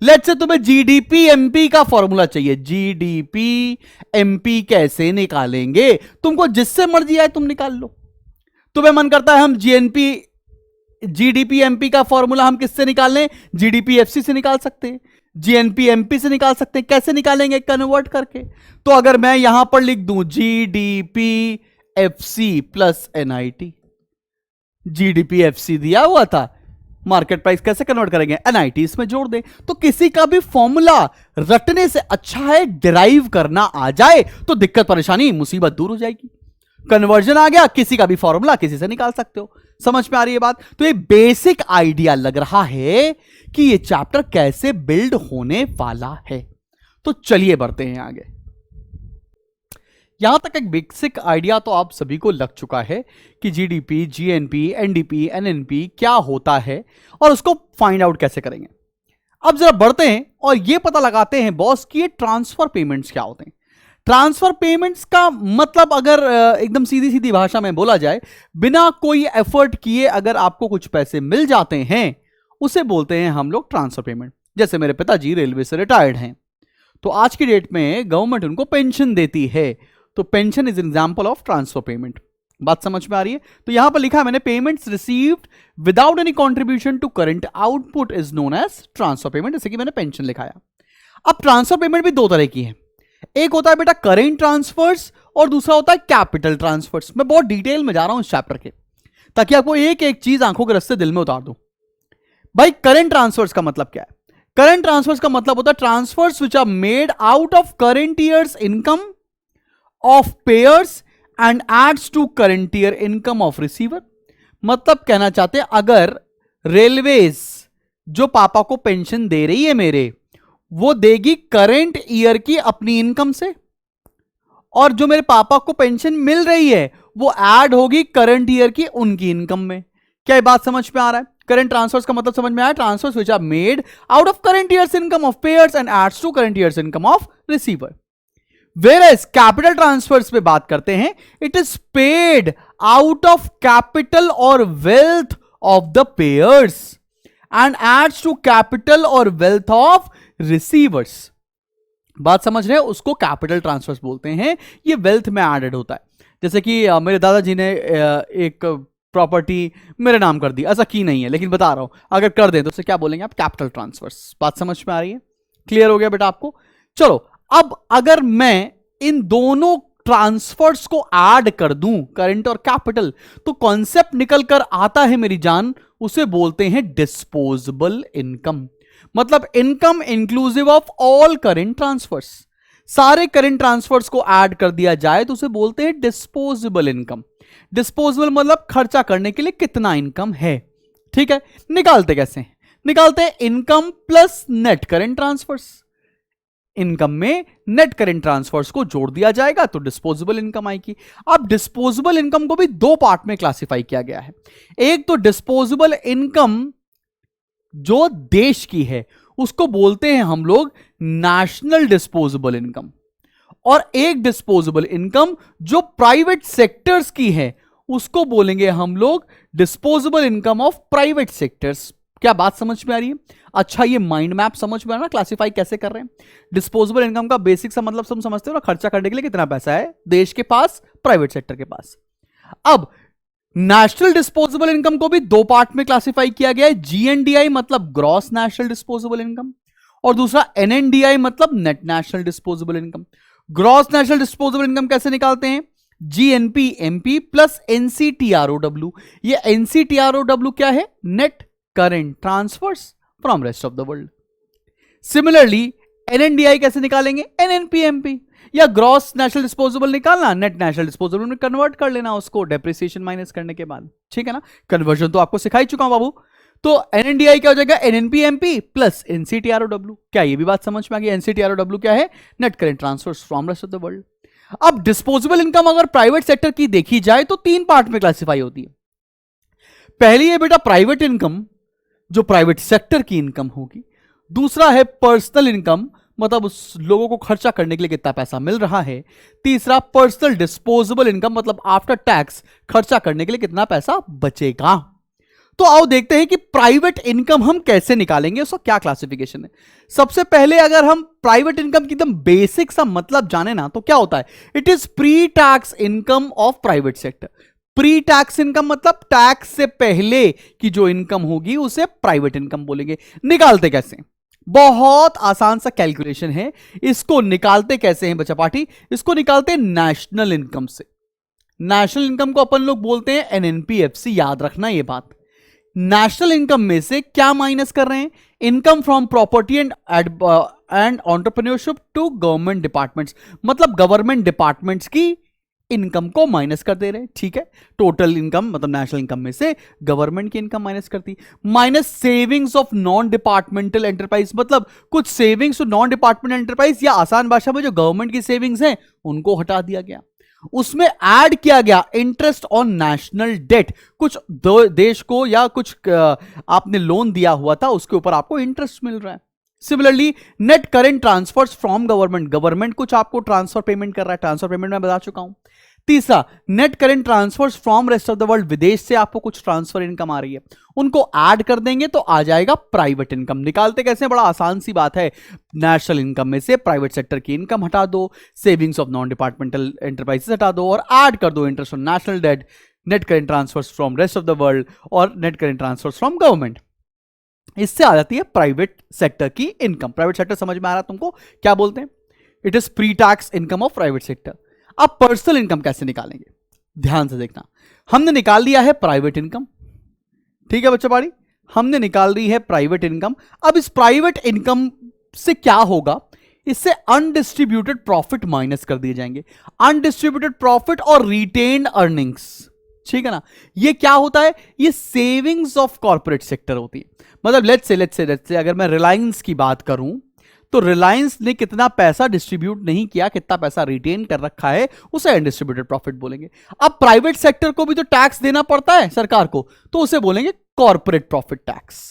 लेट्स से तुम्हें जीडीपी एमपी का फॉर्मूला चाहिए। जीडीपी एमपी कैसे निकालेंगे? तुमको जिससे मर्जी आए तुम निकाल लो। तुम्हें मन करता है हम जीडीपी एमपी का फॉर्मूला हम किससे निकाल लें? जीडीपी एफसी से निकाल सकते हैं, जीएनपी एमपी से निकाल सकते हैं। कैसे निकालेंगे? कन्वर्ट करके। तो अगर मैं यहां पर लिख दूं GDP FC plus NIT, GDP FC दिया हुआ था, मार्केट प्राइस कैसे कन्वर्ट करेंगे? एनआईटी इसमें जोड़ दें। तो किसी का भी फॉर्मूला रटने से अच्छा है डिराइव करना आ जाए, तो दिक्कत परेशानी मुसीबत दूर हो जाएगी। कन्वर्जन आ गया, किसी का भी फॉर्मूला किसी से निकाल सकते हो। समझ में आ रही है बात? तो ये बेसिक आइडिया लग रहा है कि ये चैप्टर कैसे बिल्ड होने वाला है। तो चलिए बढ़ते हैं आगे। यहां तक एक बेसिक आइडिया तो आप सभी को लग चुका है कि जीडीपी, जीएनपी, एनडीपी, एनएनपी क्या होता है और उसको फाइंड आउट कैसे करेंगे। अब जरा बढ़ते हैं और यह पता लगाते हैं बॉस कि ये ट्रांसफर पेमेंट्स क्या होते हैं। ट्रांसफर पेमेंट्स का मतलब अगर एकदम सीधी सीधी भाषा में बोला जाए, बिना कोई एफर्ट किए अगर आपको कुछ पैसे मिल जाते हैं उसे बोलते हैं हम लोग ट्रांसफर पेमेंट। जैसे मेरे पिताजी रेलवे से रिटायर्ड हैं, तो आज की डेट में गवर्नमेंट उनको पेंशन देती है, तो pension is example of transfer payment. बात समझ में आ रही है? तो यहां पर लिखा है मैंने, payments received without any contribution to current output is known as transfer payment. जैसे कि मैंने पेंशन लिखाया। अब ट्रांसफर पेमेंट भी दो तरह की है। एक होता है बेटा करेंट ट्रांसफर्स और दूसरा होता है कैपिटल ट्रांसफर्स। मैं बहुत डिटेल में जा रहा हूं इस चैप्टर के, ताकि आपको एक एक चीज आंखों के रस्ते दिल में उतार दूं। भाई करंट ट्रांसफर्स का मतलब क्या है? करंट ट्रांसफर्स का मतलब होता है transfers which are made out of current year's income of payers and adds to current year income of receiver. मतलब कहना चाहते हैं अगर रेलवेज जो पापा को पेंशन दे रही है मेरे, वो देगी करंट ईयर की अपनी इनकम से, और जो मेरे पापा को पेंशन मिल रही है वो ऐड होगी करंट ईयर की उनकी इनकम में। क्या ये बात समझ में आ रहा है? करंट ट्रांसफर्स का मतलब समझ में आया? Transfers which are made out of current year's income of payers and adds to current year's income of receiver. Whereas capital transfers पे बात करते हैं, it is paid out of capital और wealth of the payers and adds to capital और वेल्थ ऑफ रिसीवर्स। बात समझ रहे हैं? उसको कैपिटल ट्रांसफर्स बोलते हैं। ये वेल्थ में एडेड होता है। जैसे कि मेरे दादाजी ने एक प्रॉपर्टी मेरे नाम कर दी, ऐसा की नहीं है लेकिन बता रहा हूं, अगर कर दें तो उसे क्या बोलेंगे आप? Capital transfers. बात समझ में आ रही है? क्लियर हो गया बेटा आपको? चलो, अब अगर मैं इन दोनों ट्रांसफर्स को ऐड कर दूं, करंट और कैपिटल, तो कॉन्सेप्ट निकल कर आता है मेरी जान, उसे बोलते हैं डिस्पोजेबल इनकम। मतलब income inclusive of all current transfers. सारे करंट ट्रांसफर्स को ऐड कर दिया जाए तो उसे बोलते हैं डिस्पोजेबल इनकम। डिस्पोजेबल मतलब खर्चा करने के लिए कितना इनकम है। ठीक है, निकालते कैसे? निकालते हैं income plus net current transfers. Income में नेट करंट ट्रांसफर्स को जोड़ दिया जाएगा तो डिस्पोजेबल इनकम आएगी। अब डिस्पोजेबल इनकम को भी दो पार्ट में क्लासिफाई किया गया है। एक तो डिस्पोजेबल इनकम जो देश की है उसको बोलते हैं हम लोग नेशनल डिस्पोजेबल इनकम, और एक डिस्पोजेबल इनकम जो प्राइवेट सेक्टर्स की है उसको बोलेंगे हम लोग disposable income of private sectors. क्या बात समझ में आ रही है? अच्छा, ये माइंड मैप समझ में आ रहा है क्लासिफाई कैसे कर रहे हैं? डिस्पोजेबल इनकम का बेसिक सा मतलब तुम समझते हो ना, खर्चा करने के लिए कितना पैसा है देश के पास, प्राइवेट सेक्टर के पास। अब नेशनल डिस्पोजेबल इनकम को भी दो पार्ट में क्लासिफाई किया गया है, जीएनडीआई मतलब ग्रॉस नेशनल डिस्पोजेबल इनकम, और दूसरा एनएनडीआई मतलब net national disposable income. Gross national disposable income कैसे निकालते हैं? GNPMP plus NCTROW. ये एनसीटीआरओडब्ल्यू क्या है? Net current transfers from rest of the world. Similarly NNDI कैसे निकालेंगे? एनएनपीएमपी, या ग्रॉस नेशनल डिस्पोजेबल निकालना, नेट नेशनल डिस्पोजेबल में कन्वर्ट कर लेना उसको डेप्रिसिएशन माइनस करने के बाद, ठीक है ना। कन्वर्जन तो आपको सिखा ही चुका हूं बाबू। तो एनएनडीआई क्या हो जाएगा? एनएनपीएमपी प्लस एनसीटीआरओडब्ल्यू। क्या ये भी बात समझ में आ गई? एनसीटीआरओडब्ल्यू क्या है? Net current transfers from rest of the world. अब डिस्पोजेबल इनकम अगर प्राइवेट सेक्टर की देखी जाए तो तीन पार्ट में क्लासिफाई होती है। पहली है बेटा प्राइवेट इनकम, जो प्राइवेट सेक्टर की इनकम होगी। दूसरा है पर्सनल इनकम, मतलब उस लोगों को खर्चा करने के लिए कितना पैसा मिल रहा है। तीसरा पर्सनल डिस्पोजेबल इनकम, मतलब आफ्टर टैक्स खर्चा करने के लिए कितना पैसा बचेगा। तो आओ देखते हैं कि प्राइवेट इनकम हम कैसे निकालेंगे, उसका क्या क्लासिफिकेशन है। सबसे पहले अगर हम प्राइवेट इनकम की एकदम बेसिक सा मतलब जाने ना, तो क्या होता है? It is pre tax income of private sector. Pre tax income मतलब टैक्स से पहले की जो इनकम होगी उसे प्राइवेट इनकम बोलेंगे। निकालते कैसे? बहुत आसान सा कैलकुलेशन है। इसको निकालते कैसे हैं बच्चा पार्टी? इसको निकालते हैं नेशनल इनकम से। नेशनल इनकम को अपन लोग बोलते हैं एनएनपीएफसी, याद रखना ये बात। नेशनल इनकम में से क्या माइनस कर रहे हैं? Income from property and entrepreneurship to government departments, मतलब गवर्नमेंट डिपार्टमेंट्स की इनकम को माइनस कर दे रहे हैं, ठीक है। टोटल इनकम मतलब नेशनल इनकम में से गवर्नमेंट की इनकम माइनस करती। Minus savings of non departmental enterprise, मतलब कुछ सेविंग्स नॉन डिपार्टमेंटल एंटरप्राइज, या आसान भाषा में जो गवर्नमेंट की सेविंग्स हैं उनको हटा दिया गया। उसमें ऐड किया गया इंटरेस्ट ऑन नेशनल डेट, कुछ देश को या कुछ आपने लोन दिया हुआ था उसके ऊपर आपको इंटरेस्ट मिल रहा है। Similarly net current transfers from government, government कुछ आपको ट्रांसफर पेमेंट कर रहा है, ट्रांसफर पेमेंट मैं बता चुका हूं। तीसरा net current transfers from rest of the world, विदेश से आपको कुछ ट्रांसफर इनकम आ रही है, उनको ऐड कर देंगे तो आ जाएगा प्राइवेट इनकम। निकालते कैसे? बड़ा आसान सी बात है। नेशनल इनकम में से प्राइवेट सेक्टर की इनकम हटा दो, savings of non departmental enterprises हटा दो और ऐड कर दो interest on national debt, net current transfers from rest of the world और net current transfers from government. इससे आ जाती है प्राइवेट सेक्टर की इनकम। प्राइवेट सेक्टर समझ में आ रहा है तुमको क्या बोलते हैं? It is pre tax income of private sector. अब पर्सनल इनकम कैसे निकालेंगे? ध्यान से देखना। हमने निकाल लिया है प्राइवेट इनकम, ठीक है बच्चा पाड़ी, हमने निकाल ली है प्राइवेट इनकम। अब इस प्राइवेट इनकम से क्या होगा? इससे अनडिस्ट्रीब्यूटेड प्रॉफिट माइनस कर दिए जाएंगे। अनडिस्ट्रीब्यूटेड प्रॉफिट और रिटेन्ड अर्निंग्स, ठीक है ना। ये क्या होता है? ये सेविंग्स ऑफ कॉर्पोरेट सेक्टर होती है। मतलब लेट्स से अगर मैं रिलायंस की बात करूं तो रिलायंस ने कितना पैसा डिस्ट्रीब्यूट नहीं किया, कितना पैसा रिटेन कर रखा है, उसे अनडिस्ट्रीब्यूटेड प्रॉफिट बोलेंगे। अब प्राइवेट सेक्टर को भी तो टैक्स देना पड़ता है सरकार को, तो उसे बोलेंगे कॉर्पोरेट प्रॉफिट टैक्स,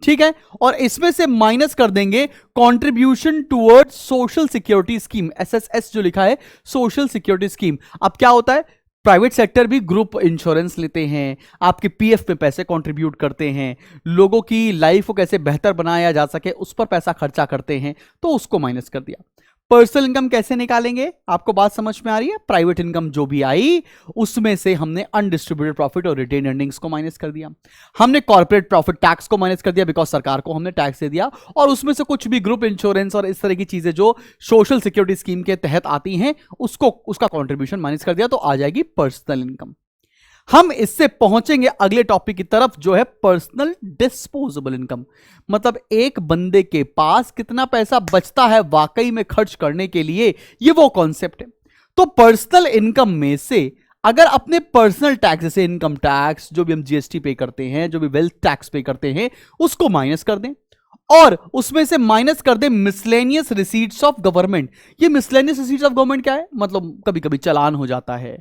ठीक है। और इसमें से माइनस कर देंगे contribution towards social security scheme, SSS जो लिखा है, सोशल सिक्योरिटी स्कीम। अब क्या होता है? प्राइवेट सेक्टर भी ग्रुप इंश्योरेंस लेते हैं, आपके पीएफ में पैसे कंट्रीब्यूट करते हैं, लोगों की लाइफ को कैसे बेहतर बनाया जा सके उस पर पैसा खर्चा करते हैं, तो उसको माइनस कर दिया। पर्सनल इनकम कैसे निकालेंगे? आपको बात समझ में आ रही है? प्राइवेट इनकम जो भी आई उसमें से हमने अनडिस्ट्रीब्यूटेड प्रॉफिट और रिटेन अर्निंग्स को माइनस कर दिया। हमने कॉर्पोरेट प्रॉफिट टैक्स को माइनस कर दिया, बिकॉज सरकार को हमने टैक्स दे दिया, और उसमें से कुछ भी ग्रुप इंश्योरेंस और इस तरह की चीजें जो सोशल सिक्योरिटी स्कीम के तहत आती हैं उसको, उसका कॉन्ट्रीब्यूशन माइनस कर दिया, तो आ जाएगी पर्सनल इनकम। हम इससे पहुंचेंगे अगले टॉपिक की तरफ जो है पर्सनल डिस्पोजेबल इनकम, मतलब एक बंदे के पास कितना पैसा बचता है वाकई में खर्च करने के लिए, ये वो कॉन्सेप्ट है। तो पर्सनल इनकम में से अगर अपने पर्सनल टैक्स जैसे इनकम टैक्स, जो भी हम जीएसटी पे करते हैं, जो भी वेल्थ टैक्स पे करते हैं, उसको माइनस कर दें और उसमें से माइनस कर दें मिसलेनियस रिसीट्स ऑफ गवर्नमेंट। ये मिसलेनियस रिसीट्स ऑफ गवर्नमेंट क्या है? मतलब कभी कभी चालान हो जाता है,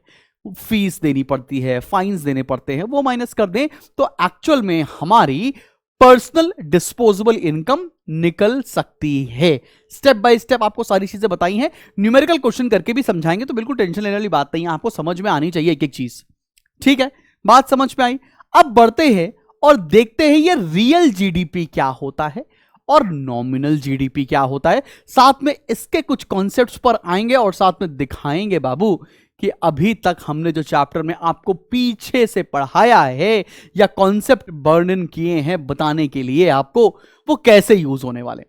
फीस देनी पड़ती है, फाइन्स देने पड़ते हैं, वो माइनस कर दें तो एक्चुअल में हमारी पर्सनल डिस्पोजेबल इनकम निकल सकती है। स्टेप बाय स्टेप आपको सारी चीजें बताई हैं, न्यूमेरिकल क्वेश्चन करके भी समझाएंगे, तो बिल्कुल टेंशन लेने वाली बात नहीं है, आपको समझ में आनी चाहिए एक एक चीज, ठीक है। बात समझ में आई। अब बढ़ते हैं और देखते हैं ये रियल जीडीपी क्या होता है और नॉमिनल जीडीपी क्या होता है। साथ में इसके कुछ कॉन्सेप्ट्स पर आएंगे और साथ में दिखाएंगे बाबू कि अभी तक हमने जो चैप्टर में आपको पीछे से पढ़ाया है या कॉन्सेप्ट वर्णन किए हैं बताने के लिए आपको, वो कैसे यूज होने वाले।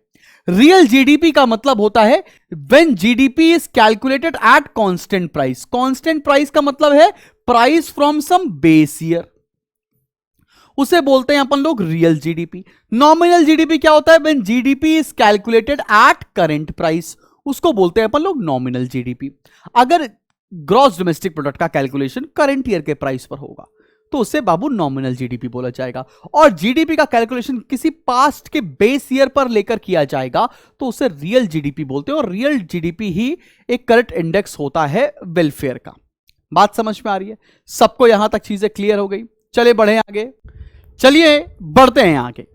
रियल जीडीपी का मतलब होता है when GDP is calculated at constant price. Constant price का मतलब है price from some base year, उसे बोलते हैं अपन लोग रियल जीडीपी। नॉमिनल जीडीपी क्या होता है? When GDP is calculated at current price, उसको बोलते हैं अपन लोग नॉमिनल जीडीपी। अगर ग्रॉस डोमेस्टिक प्रोडक्ट का कैलकुलेशन करंट ईयर के प्राइस पर होगा तो उसे बाबू नॉमिनल जीडीपी बोला जाएगा। और जीडीपी का कैलकुलेशन किसी पास्ट के बेस ईयर पर लेकर किया जाएगा तो उसे रियल जीडीपी बोलते हैं। और रियल जीडीपी ही एक करेक्ट इंडेक्स होता है वेलफेयर का। बात समझ में आ रही है सबको? यहां तक चीजें क्लियर हो गई। चलिए बढ़े आगे, चलिए बढ़ते हैं आगे।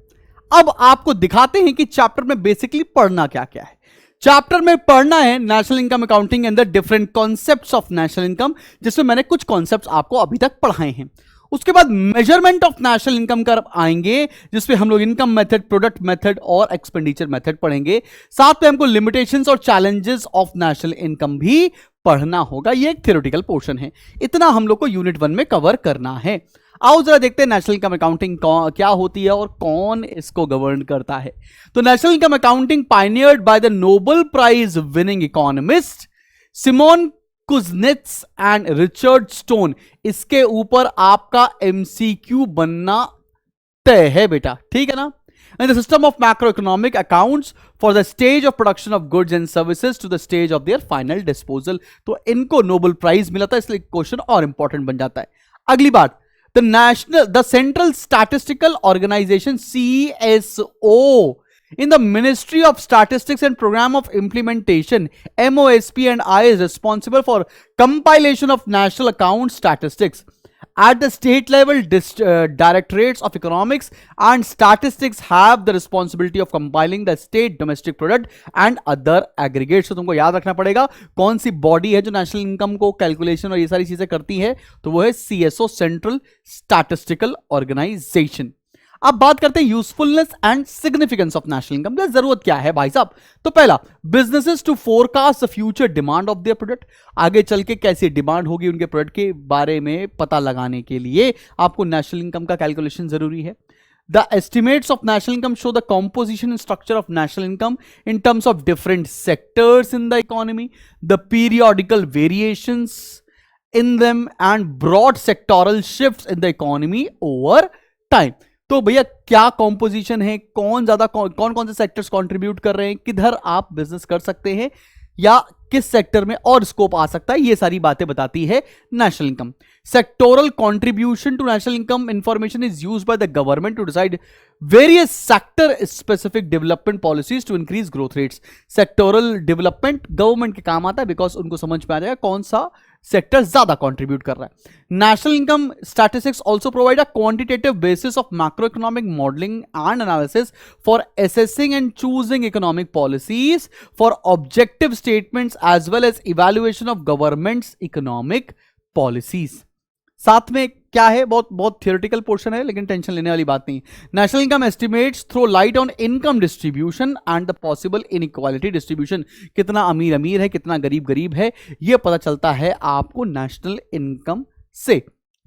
अब आपको दिखाते हैं कि चैप्टर में बेसिकली पढ़ना क्या क्या है। चैप्टर में पढ़ना है national income accounting and the different concepts of national income, जिसमें मैंने कुछ कॉन्सेप्ट्स आपको अभी तक पढ़ाए हैं। उसके बाद मेजरमेंट ऑफ नेशनल इनकम कर आएंगे, जिसपे हम लोग इनकम मेथड, प्रोडक्ट मेथड और एक्सपेंडिचर मेथड पढ़ेंगे। साथ में हमको लिमिटेशंस और चैलेंजेस ऑफ नेशनल इनकम भी पढ़ना होगा। ये एक थ्योरेटिकल पोर्शन है। इतना हम लोग को यूनिट 1 में कवर करना है। आओ जरा देखते हैं नेशनल इनकम अकाउंटिंग क्या होती है और कौन इसको गवर्न करता है। तो national income accounting pioneered by the Nobel prize winning economist Simon Kuznets and Richard Stone. इसके ऊपर आपका एमसीक्यू बनना तय है बेटा, ठीक है ना। And the system of macroeconomic accounts for the stage of production of goods and services to the stage of their final disposal। तो इनको नोबेल प्राइज मिला था, इसलिए क्वेश्चन और इंपॉर्टेंट बन जाता है। अगली बात, the central statistical organization CSO in the Ministry of Statistics and Program of Implementation MOSP and I is responsible for compilation of national account statistics. At the state level, directorates of economics and statistics have the responsibility of compiling the state domestic product and other aggregates। तो तुमको याद रखना पड़ेगा कौन सी बॉडी है जो नेशनल इनकम को कैलकुलेशन और ये सारी चीजें करती है, तो वो है CSO, सेंट्रल स्टैटिस्टिकल ऑर्गेनाइजेशन। अब बात करते हैं usefulness and significance of national income. जरूरत क्या है भाई साहब? तो पहला, businesses to forecast the future demand of their product. आगे चल के कैसी डिमांड होगी उनके प्रोडक्ट के बारे में पता लगाने के लिए आपको नेशनल इनकम का कैलकुलेशन जरूरी है। The estimates of national income show the composition and structure of national income in terms of different sectors in the economy, the periodical variations in them and broad sectoral shifts in the economy over time। तो भैया क्या कॉम्पोजिशन है, कौन कौन से सेक्टर्स कंट्रीब्यूट कर रहे हैं, किधर आप बिजनेस कर सकते हैं या किस सेक्टर में और स्कोप आ सकता है, ये सारी बातें बताती है national income. Sectoral contribution to national income information is used by the government to decide various sector specific development policies to increase growth rates. Sectoral development government के काम आता है बिकॉज उनको समझ में आ जाएगा कौन सा सेक्टर ज्यादा कंट्रीब्यूट कर रहा है। National income statistics also provide a quantitative basis of macro economic modelling and analysis for assessing and choosing economic policies for objective statements as well as evaluation of government's economic policies. साथ में क्या है, बहुत थियोरेटिकल पोर्शन है लेकिन टेंशन लेने वाली बात नहीं। National income estimates throw light on income distribution and the possible inequality distribution. कितना अमीर अमीर है, कितना गरीब गरीब है, यह पता चलता है आपको नेशनल इनकम से।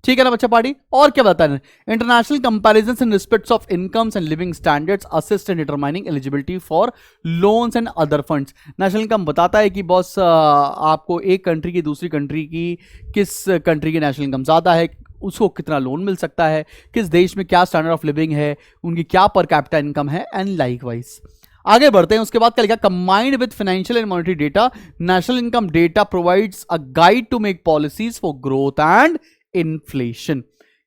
ठीक है ना बच्चा पार्टी? और क्या बताया? International comparisons in respects of incomes and living standards assist in determining eligibility for loans and other funds. National income बताता है कि बॉस आपको एक कंट्री की दूसरी कंट्री की, किस कंट्री की नेशनल इनकम ज़्यादा है, उसको कितना लोन मिल सकता है, किस देश में क्या स्टैंडर्ड ऑफ लिविंग है, उनकी क्या पर कैपिटा इनकम है एंड लाइकवाइज। आगे बढ़ते हैं। उसके बाद क्या लिखा? Combined with financial and monetary data, national income data provides a guide to make policies for growth and inflation.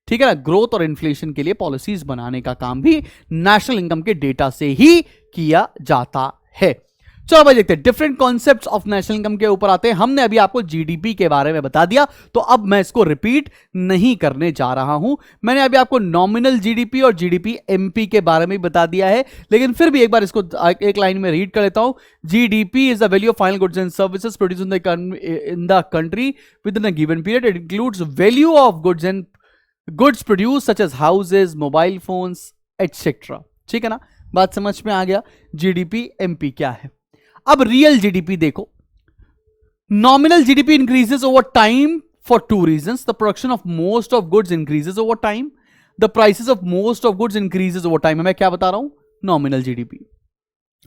ठीक है ना, ग्रोथ और इन्फ्लेशन के लिए पॉलिसीज बनाने का काम भी नेशनल इनकम के डेटा से ही किया जाता है। चलो भाई देखते हैं different concepts of national income के ऊपर आते हैं। हमने अभी आपको जीडीपी के बारे में बता दिया तो अब मैं इसको रिपीट नहीं करने जा रहा हूं। मैंने अभी आपको नॉमिनल जीडीपी और जीडीपी एमपी के बारे में बता दिया है, लेकिन फिर भी एक बार इसको एक लाइन में रीड कर लेता हूं। GDP is the value of final goods and services produce in the country within a given period. It includes value of goods and goods produce such as houses, mobile phones etcetera. ठीक है ना, बात समझ में आ गया जीडीपी एमपी क्या है। अब रियल जीडीपी देखो, Nominal GDP increases over time for two reasons. The production of most of goods increases over time. The prices of most of goods increases over time. मैं क्या बता रहा हूं? Nominal GDP.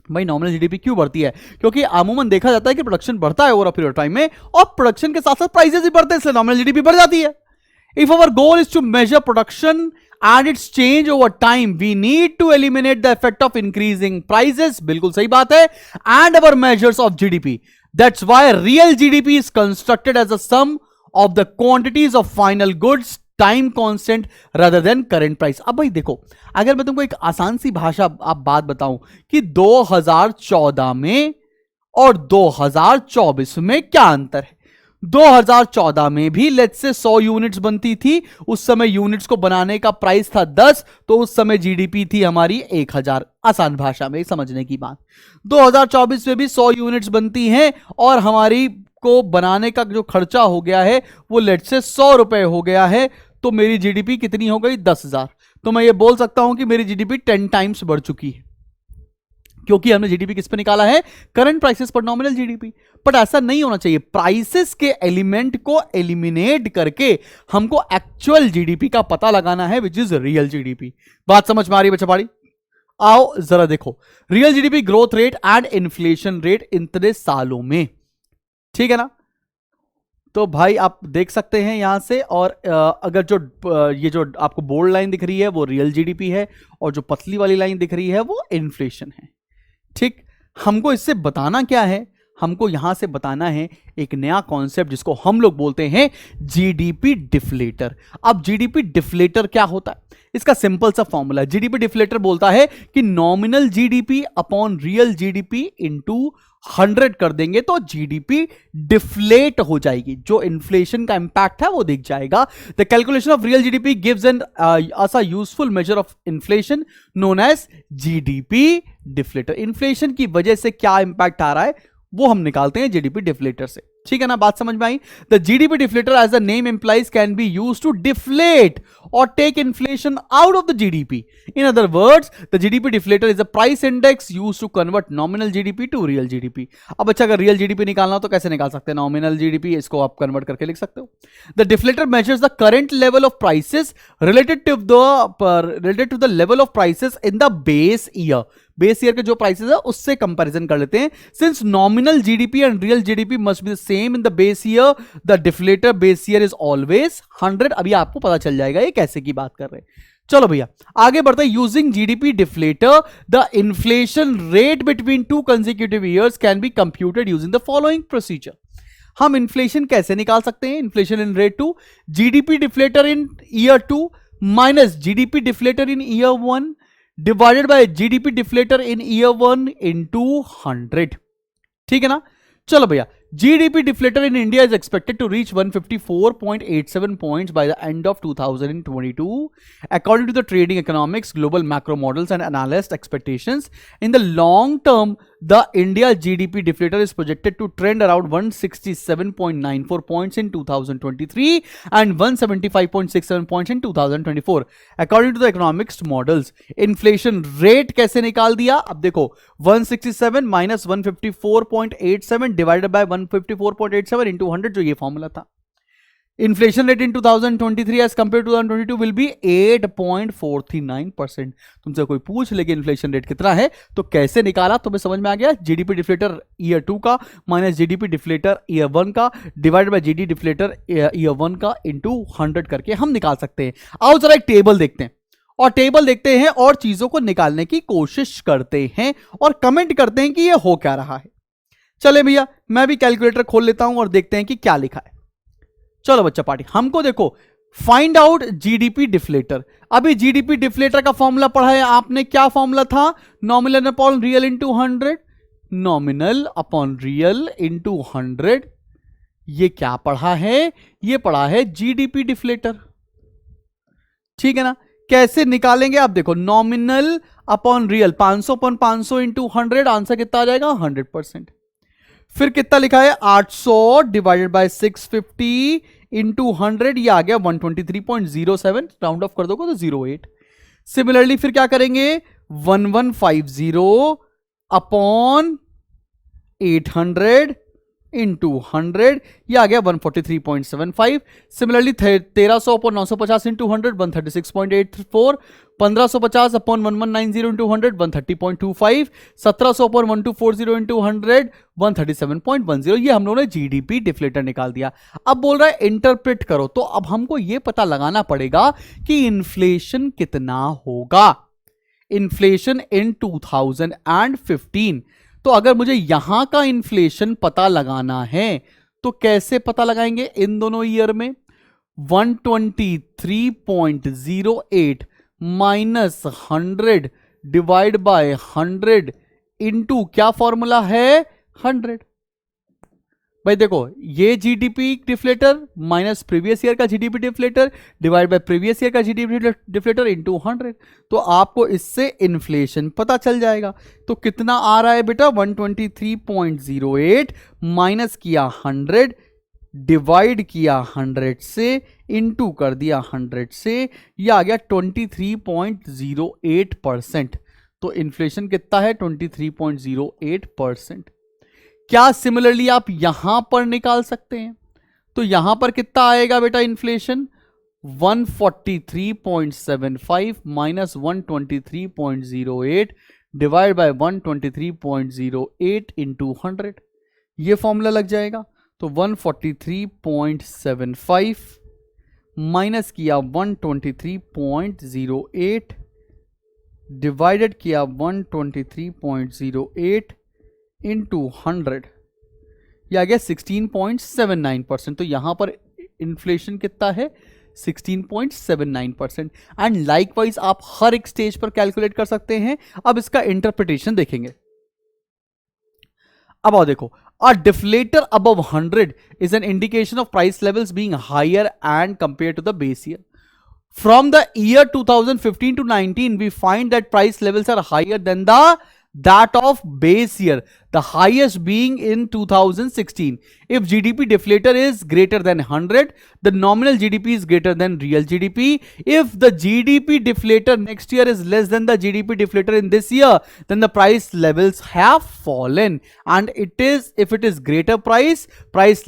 भाई नॉमिनल जीडीपी क्यों बढ़ती है? क्योंकि अमूमन देखा जाता है कि प्रोडक्शन बढ़ता है over a period of time में, और प्रोडक्शन के साथ साथ प्राइसेस भी बढ़ते हैं, इसलिए नॉमिनल जीडीपी बढ़ जाती है. If our goal is to measure production and its change over time, we need to eliminate the effect of increasing prices. बिल्कुल सही बात है. And our measures of GDP, that's why real GDP is constructed as a sum of the quantities of final goods time constant rather than current price. अब भाई देखो, अगर मैं तुमको एक आसान सी भाषा आप बात बताऊं कि 2014 में और 2024 में क्या अंतर है. 2014 में भी लेट्स से 100 यूनिट्स बनती थी, उस समय यूनिट्स को बनाने का प्राइस था 10, तो उस समय जीडीपी थी हमारी 1000. आसान भाषा में समझने की बात. 2024 में भी 100 यूनिट्स बनती हैं और हमारी को बनाने का जो खर्चा हो गया है वो लेट्स से 100 रुपए हो गया है, तो मेरी जीडीपी कितनी हो गई? 10,000. तो मैं ये बोल सकता हूं कि मेरी जीडीपी 10 टाइम्स बढ़ चुकी है, क्योंकि हमने जीडीपी किस पे निकाला है? करंट प्राइसेस पर नॉमिनल जीडीपी. बट ऐसा नहीं होना चाहिए. प्राइसेस के एलिमेंट को एलिमिनेट करके हमको एक्चुअल जीडीपी का पता लगाना है, विच इज रियल जीडीपी. बात समझ में आ रही है बच्चा पाड़ी? आओ जरा देखो, real GDP growth rate and inflation rate इतने सालों में, ठीक है ना? तो भाई आप देख सकते हैं यहां से, और अगर जो ये जो आपको बोल्ड लाइन दिख रही है वो रियल जीडीपी है, और जो पतली वाली लाइन दिख रही है वो इन्फ्लेशन है. ठीक, हमको इससे बताना क्या है? हमको यहां से बताना है एक नया कॉन्सेप्ट जिसको हम लोग बोलते हैं जीडीपी डिफ्लेटर. अब जीडीपी डिफ्लेटर क्या होता है? इसका सिंपल सा फॉर्मूला है. जीडीपी डिफ्लेटर बोलता है कि nominal GDP upon real GDP into 100 कर देंगे तो जीडीपी डिफ्लेट हो जाएगी. जो इन्फ्लेशन का इंपैक्ट है वो दिख जाएगा. The calculation of real GDP gives an a useful measure of inflation known as GDP deflator. Inflation की वजह से क्या इंपैक्ट आ रहा है वो हम निकालते हैं जीडीपी डिफ्लेटर से. ठीक है ना? बात समझ में आई? The GDP deflator as the name implies can be used to deflate और take inflation out of the GDP. In other words, the GDP deflator is a price index used to convert nominal GDP to real GDP. अब अच्छा, अगर रियल जीडीपी निकालना हो तो कैसे निकाल सकते हैं? नॉमिनल जीडीपी, इसको आप कन्वर्ट करके लिख सकते हो. The deflator measures the current level of prices related to the level of prices in the base year. Base year के जो प्राइसेस है उससे कंपैरिजन कर लेते हैं. Since nominal GDP and real GDP must be the same in the base year, the deflator base year is always 100. अभी आपको पता चल जाएगा ये कैसे की बात कर रहे हैं. चलो भैया आगे बढ़ते हैं. Using GDP deflator, the inflation rate between two consecutive years can be computed using the following procedure. हम इन्फ्लेशन कैसे निकाल सकते हैं? Inflation in rate to GDP deflator in year 2 minus GDP deflator in year 1 divided by GDP deflator in year 1 into 100. ठीक है ना? चलो भैया, GDP deflator in India is expected to reach 154.87 points by the end of 2022, according to the Trading Economics Global Macro Models and Analyst expectations. In the long term, the India GDP deflator is projected to trend around 167.94 points in 2023 and 175.67 points in 2024, according to the economics models. Inflation rate कैसे निकाल दिया? अब देखो, 167 minus 154.87 divided by 154.87 into 100, जो ये फॉर्मूला था. Inflation rate in 2023 as compare to 2022 will be 8.439%. तुमसे कोई पूछ ले कि इन्फ्लेशन रेट कितना है तो कैसे निकाला, तुम्हें समझ में आ गया? जीडीपी डिफ्लेटर ईयर 2 का माइनस जीडीपी डिफ्लेटर ईयर 1 का divided by GD deflator year 1 का इनटू 100 करके हम निकाल सकते हैं. आओ जरा एक टेबल देखते हैं, और टेबल देखते हैं और चीजों को निकालने की कोशिश करते हैं और कमेंट करते हैं कि ये हो क्या रहा है. चले भैया, मैं भी कैलकुलेटर खोल लेता हूं और देखते हैं कि क्या लिखा है. चलो बच्चा पार्टी, हमको देखो फाइंड आउट जीडीपी डिफ्लेटर. अभी जीडीपी डिफ्लेटर का फॉर्मूला पढ़ा है आपने. क्या फॉर्मूला था? Nominal upon real into 100. Nominal upon real into 100. ये क्या पढ़ा है? ये पढ़ा है जीडीपी डिफ्लेटर. ठीक है ना? कैसे निकालेंगे आप देखो, nominal upon real 500 upon 500 into 100, answer कितना आ जाएगा? 100%. फिर कितना लिखा है? 800 डिवाइडेड बाय 650 इंटू 100, ये आ गया 123.07. राउंड ऑफ कर दोगे तो 08. सिमिलरली फिर क्या करेंगे? 1150 अपॉन 800 इंटू 100, ये आ गया 143.75। Similarly 1300 upon 950 into 100 136.84, 1550 upon 1190 into 100 130.25, 1700 upon 1240 into 100 137.10। ये हम लोगों ने जीडीपी डिफ्लेटर निकाल दिया। अब बोल रहा है इंटरप्रेट करो, तो अब हमको ये पता लगाना पड़ेगा कि इन्फ्लेशन कितना होगा। इन्फ्लेशन इन 2015, तो अगर मुझे यहां का इन्फ्लेशन पता लगाना है तो कैसे पता लगाएंगे इन दोनों ईयर में? 123.08 माइनस 100 डिवाइड बाय 100 इंटू क्या फॉर्मूला है 100। भाई देखो, ये GDP deflator minus previous year का GDP deflator divide by previous year का जीडीपी डिफ्लेटर इनटू 100, तो आपको इससे इन्फ्लेशन पता चल जाएगा। तो कितना आ रहा है बेटा? 123.08 माइनस किया 100 डिवाइड किया 100 से इनटू कर दिया 100 से, यह आ गया 23.08%। तो इन्फ्लेशन कितना है? 23.08%। क्या सिमिलरली आप यहां पर निकाल सकते हैं? तो यहां पर कितना आएगा बेटा inflation? 143.75 minus 123.08 divide by 123.08 into 100, ये फॉर्मूला लग जाएगा। तो 143.75 माइनस किया 123.08 डिवाइडेड किया 123.08 इंटू 100, यह आ गया 16.79%। तो यहां पर इन्फ्लेशन कितना है? 16.79%। एंड लाइकवाइज आप हर एक स्टेज पर कैलकुलेट कर सकते हैं। अब इसका इंटरप्रिटेशन देखेंगे। अब आओ देखो, a deflator above 100 is an indication of price levels being higher and compared to the base year. From the year 2015 to 19, we find that price levels are higher than that of base year, the highest being in 2016. If GDP deflator is greater than 100, the nominal GDP is greater than real GDP. If the GDP deflator next year is less than the GDP deflator in this year, then the price levels have fallen, and if it is greater price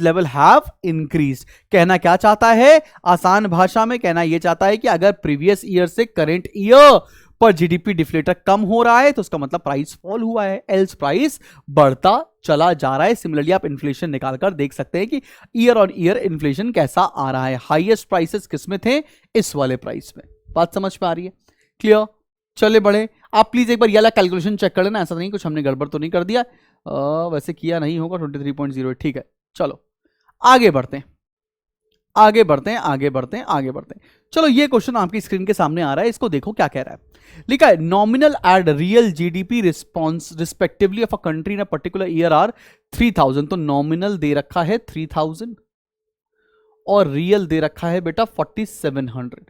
level have increased. कहना क्या चाहता है? आसान भाषा में कहना यह चाहता है कि अगर प्रीवियस ईयर से करंट ईयर पर जीडीपी डिफ्लेटर कम हो रहा है तो उसका मतलब प्राइस फॉल हुआ है, एल्स प्राइस बढ़ता चला जा रहा है। सिमिलरली आप इन्फ्लेशन निकालकर देख सकते हैं कि ईयर ऑन ईयर इन्फ्लेशन कैसा आ रहा है। हाईएस्ट प्राइसेस किसमें थे? इस वाले प्राइस में। बात समझ में आ रही है? क्लियर? चले बढ़े। आप प्लीज एक बार ये कैलकुलेशन चेक कर लेना, ऐसा नहीं कुछ हमने गड़बड़ तो नहीं कर दिया। वैसे किया नहीं होगा। 23.08 ठीक है। चलो आगे बढ़ते हैं, आगे बढ़ते हैं, आगे बढ़ते हैं, आगे बढ़ते हैं। चलो ये क्वेश्चन आपकी स्क्रीन के सामने आ रहा है, इसको देखो क्या कह रहा है। लिखा है nominal and real GDP response respectively of a country in a particular year are 3000। तो नॉमिनल दे रखा है 3000 और रियल दे रखा है बेटा 4700।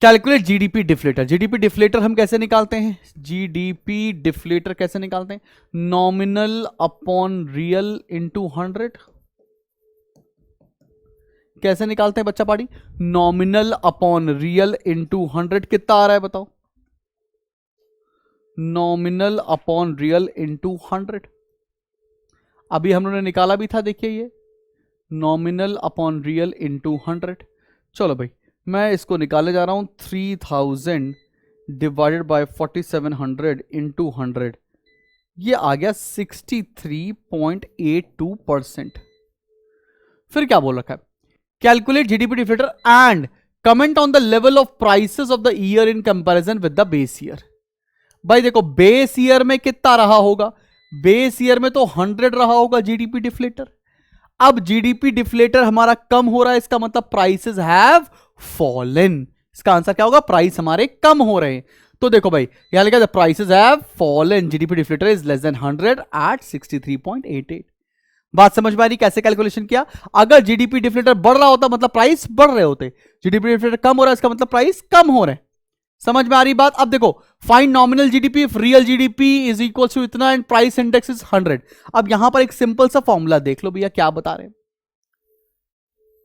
Calculate GDP deflator. GDP deflator हम कैसे निकालते हैं? जीडीपी डिफ्लेटर कैसे निकालते हैं? Nominal upon real into 100। कैसे निकालते हैं बच्चा पाड़ी? Nominal upon real into 100। कितना आ रहा है बताओ? नॉमिनल अपॉन रियल इंटू 100 अभी हम लोगों ने निकाला भी था। देखिए ये नॉमिनल अपॉन रियल इंटू 100। चलो भाई मैं इसको निकाले जा रहा हूं। 3000 डिवाइडेड बाय 4700 इंटू 100, ये आ गया 63.82%। फिर क्या बोल रखा है? Calculate GDP deflator and comment on the level of prices of the year in comparison with the base year. भाई देखो बेस ईयर में कितना रहा होगा? बेस ईयर में तो 100 रहा होगा जीडीपी डिफ्लेटर। अब जीडीपी डिफ्लेटर हमारा कम हो रहा है, इसका मतलब प्राइसेस हैव फॉलन। इसका आंसर क्या होगा? प्राइस हमारे कम हो रहे हैं। तो देखो भाई यहां लिखा है prices have fallen, GDP deflator is less than 100 at 63.88। बात समझ में आ रही? कैसे कैलकुलेशन किया? अगर जीडीपी डिफ्लेटर बढ़ रहा होता मतलब प्राइस बढ़ रहे होते, जीडीपी डिफ्लेटर कम हो रहा है इसका मतलब प्राइस कम हो रहे हैं। समझ में आ रही बात? अब देखो find nominal GDP if real GDP is equal to इतना एंड प्राइस इंडेक्स इज 100। अब यहां पर एक सिंपल सा फॉर्मूला देख लो भैया क्या बता रहे हैं।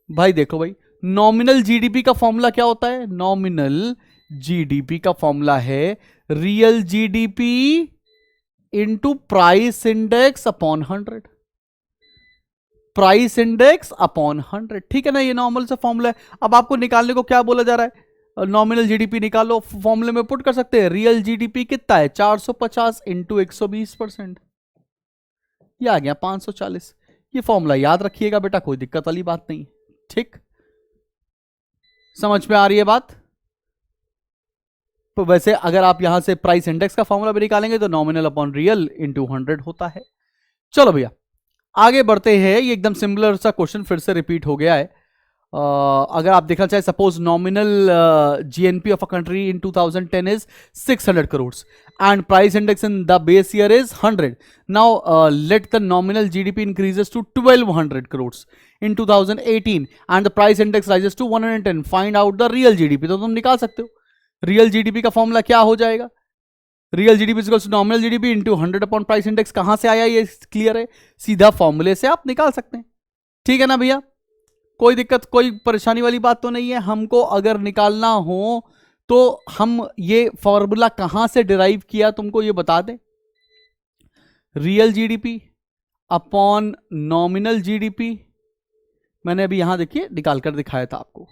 भाई देखो भाई नॉमिनल जीडीपी का फॉर्मूला क्या होता है? नॉमिनल जीडीपी का फॉर्मूला है real GDP into price index upon 100। Price index upon 100। ठीक है ना, ये नॉर्मल सा फॉर्मूला है। अब आपको निकालने को क्या बोला जा रहा है, नॉमिनल जीडीपी निकालो। फॉर्मूले में पुट कर सकते हैं, रियल जीडीपी कितना है 450 इंटू 120%, ये आ गया 540। ये फॉर्मूला याद रखिएगा बेटा, कोई दिक्कत वाली बात नहीं। ठीक, समझ में आ रही है बात। तो वैसे अगर आप यहां से प्राइस इंडेक्स का फॉर्मूला भी निकालेंगे तो नॉमिनल अपॉन रियल इंटू 100 होता है। चलो भैया आगे बढ़ते हैं। ये एकदम सिमिलर सा क्वेश्चन फिर से रिपीट हो गया है। अगर आप देखना चाहे, suppose nominal GNP of a country in 2010 is 600 crore and price index in the base year is 100। Now let the nominal GDP increases to 1200 crore in 2018 and the price index rises to 110। Find out the real GDP. तो तुम निकाल सकते हो रियल जीडीपी का फॉर्मूला क्या हो जाएगा, real GDP equals to nominal GDP into 100 upon price index. कहां से आया ये क्लियर है, सीधा फॉर्मूले से आप निकाल सकते हैं। ठीक है ना भैया, कोई दिक्कत कोई परेशानी वाली बात तो नहीं है। हमको अगर निकालना हो तो हम ये फॉर्मूला कहां से डिराइव किया तुमको ये बता दें, real GDP upon nominal GDP. मैंने अभी यहां देखिए निकाल कर दिखाया था आपको।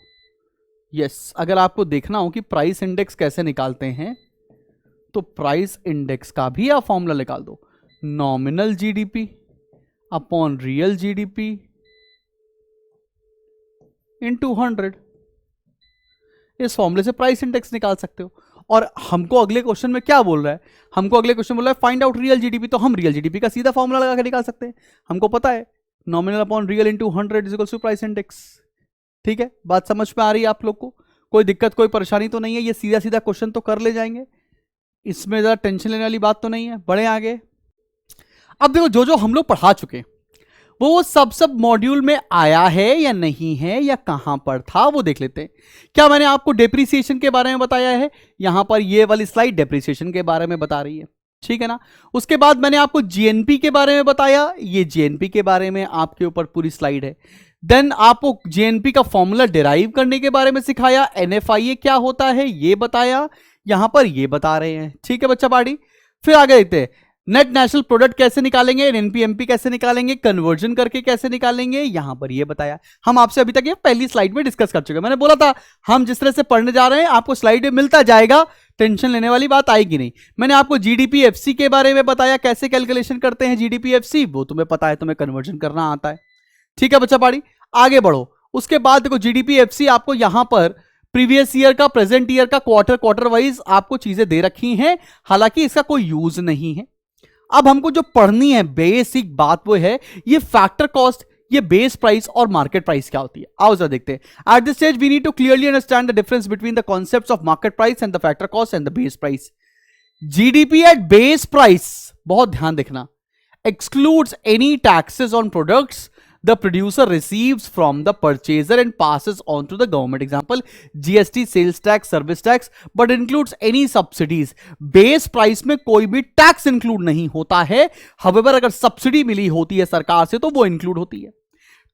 यस, अगर आपको देखना हो कि प्राइस इंडेक्स कैसे निकालते हैं तो प्राइस इंडेक्स का भी आप फॉर्मूला निकाल दो, nominal GDP upon real GDP into 100। इस फॉर्मूले से प्राइस इंडेक्स निकाल सकते हो। और हमको अगले क्वेश्चन में क्या बोल रहा है, हमको अगले क्वेश्चन बोल रहा है फाइंड आउट रियल जीडीपी। तो हम रियल जीडीपी का सीधा फॉर्मूला लगा के निकाल सकते हैं। हमको पता है nominal upon real into 100 is equals to price index. ठीक है, बात समझ में आ रही है आप लोग को, कोई दिक्कत कोई परेशानी तो नहीं है। ये सीधा सीधा क्वेश्चन तो कर ले जाएंगे, इसमें ज्यादा टेंशन लेने वाली बात तो नहीं है। बढ़े आगे। अब देखो जो जो हम लोग पढ़ा चुके वो सब मॉड्यूल में आया है या नहीं है, या कहां पर था वो देख लेते हैं। क्या मैंने आपको डेप्रिसिएशन के बारे में बताया है, यहां पर ये वाली स्लाइड डेप्रिसिएशन के बारे में बता रही है। ठीक है ना। उसके बाद मैंने आपको जीएनपी के बारे में बताया, ये जीएनपी के बारे में आपके ऊपर पूरी स्लाइड है। देन आपको जीएनपी का फॉर्मूला डिराइव करने के बारे में सिखाया, एनएफआईए क्या होता है ये बताया, यहां पर ये बता रहे हैं। ठीक है बच्चा पार्टी। फिर आगे देखते हैं, नेट नेशनल प्रोडक्ट कैसे निकालेंगे, एनपीएमपी कैसे निकालेंगे, कन्वर्जन करके कैसे निकालेंगे, यहां पर ये बताया। हम आपसे अभी तक ये पहली स्लाइड में डिस्कस कर चुके हैं। मैंने बोला था हम जिस तरह से पढ़ने जा रहे हैं आपको स्लाइड में मिलता जाएगा, टेंशन लेने वाली बात आएगी नहीं। मैंने आपको जीडीपीएफसी के बारे में बताया, कैसे कैलकुलेशन करते हैं जीडीपीएफसी, वो तुम्हें पता है, तुम्हें कन्वर्जन करना आता है। ठीक है बच्चा पार्टी, आगे बढ़ो। उसके बाद देखो जीडीपीएफसी आपको यहां पर प्रीवियस ईयर का, प्रेजेंट ईयर का, क्वार्टर वाइज आपको चीजें दे रखी हैं, हालांकि इसका कोई यूज नहीं है। अब हमको जो पढ़नी है बेसिक बात वो है ये फैक्टर कॉस्ट, ये बेस प्राइस और मार्केट प्राइस क्या होती है। आओ जरा देखते हैं। At this stage we need to clearly understand the difference between the concepts of market price and the factor cost and the base price. GDP at base price, बहुत ध्यान देखना, excludes any taxes on products the producer receives from the purchaser and passes on to the government. Example, GST, sales tax, service tax, but includes any subsidies. Base price में कोई भी टैक्स इंक्लूड नहीं होता है, however अगर सब्सिडी मिली होती है सरकार से तो वो इंक्लूड होती है।